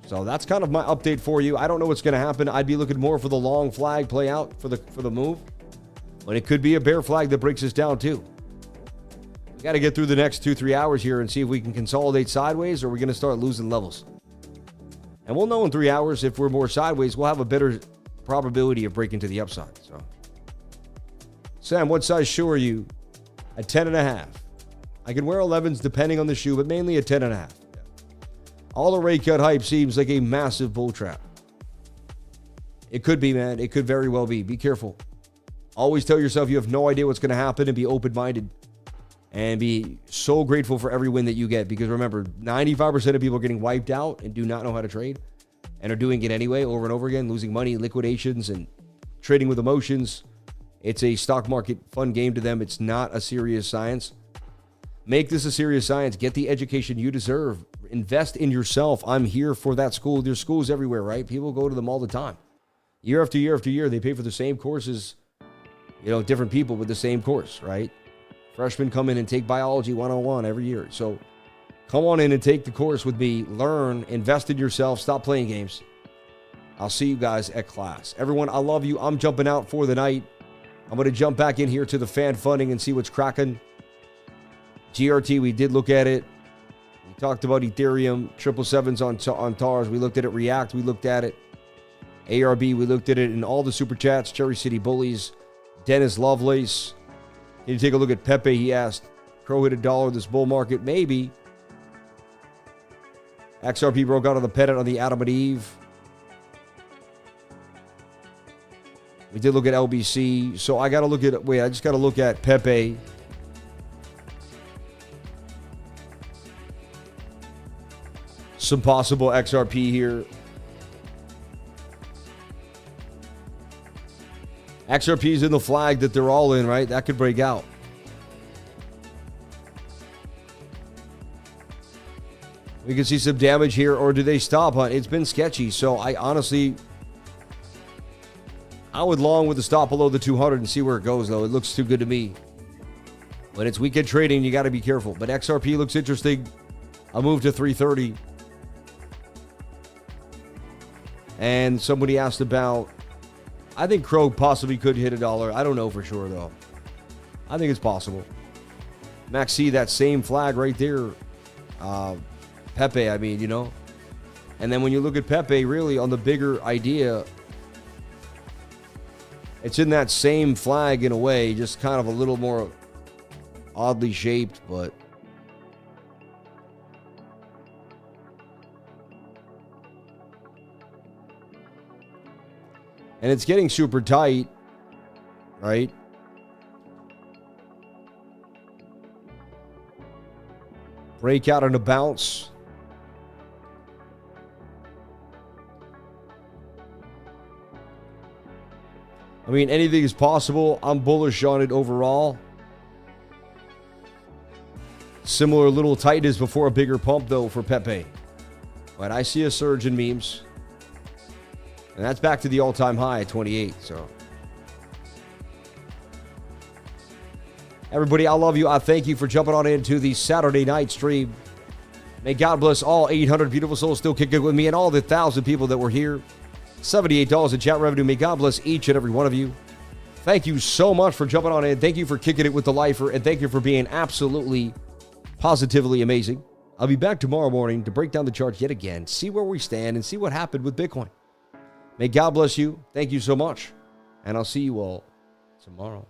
So that's kind of my update for you. I don't know what's going to happen. I'd be looking more for the long flag play out for the move. But it could be a bear flag that breaks us down too. We got to get through the next 2-3 hours here and see if we can consolidate sideways, or we're going to start losing levels. And we'll know in 3 hours if we're more sideways. We'll have a better probability of breaking to the upside. So, Sam, what size shoe are you? A 10.5. I can wear 11s depending on the shoe, but mainly a 10.5. All the rate cut hype seems like a massive bull trap. It could be, man. It could very well be. Be careful. Always tell yourself you have no idea what's going to happen, and be open-minded. And be so grateful for every win that you get. Because remember, 95% of people are getting wiped out and do not know how to trade. And are doing it anyway over and over again. Losing money, liquidations, and trading with emotions. It's a stock market fun game to them. It's not a serious science. Make this a serious science. Get the education you deserve. Invest in yourself. I'm here for that school. There's schools everywhere, right? People go to them all the time. Year after year after year, they pay for the same courses. Different people with the same course, right? Freshmen come in and take biology 101 every year. So come on in and take the course with me. Learn, invest in yourself, stop playing games. I'll see you guys at class. Everyone, I love you. I'm jumping out for the night. I'm going to jump back in here to the fan funding and see what's cracking. GRT, we did look at it. We talked about Ethereum, 777s on TARS. We looked at it. React, we looked at it. ARB, we looked at it in all the super chats. Cherry City Bullies, Dennis Lovelace. Can you take a look at Pepe? He asked, Crow hit $1 this bull market? Maybe. XRP broke out of the pennant on the Adam and Eve. We did look at LBC. So I got to look at, I just got to look at Pepe. Some possible XRP here. XRP's in the flag that they're all in, right? That could break out. We can see some damage here, or do they stop, huh? It's been sketchy, so I would long with the stop below the 200 and see where it goes, though. It looks too good to me. When it's weekend trading, you got to be careful. But XRP looks interesting. I'll move to 330. And somebody asked about, I think Crow possibly could hit $1. I don't know for sure, though. I think it's possible. Max, see that same flag right there. Pepe, And then when you look at Pepe, really, on the bigger idea, it's in that same flag in a way, just kind of a little more oddly shaped, but... And it's getting super tight, right? Breakout and a bounce. Anything is possible. I'm bullish on it overall. Similar little tightness before a bigger pump, though, for Pepe. But I see a surge in memes. And that's back to the all-time high at 28, so. Everybody, I love you. I thank you for jumping on into the Saturday night stream. May God bless all 800 beautiful souls still kicking with me and all the 1,000 people that were here. $78 in chat revenue. May God bless each and every one of you. Thank you so much for jumping on in. Thank you for kicking it with the lifer, and thank you for being absolutely, positively amazing. I'll be back tomorrow morning to break down the charts yet again, see where we stand, and see what happened with Bitcoin. May God bless you. Thank you so much. And I'll see you all tomorrow.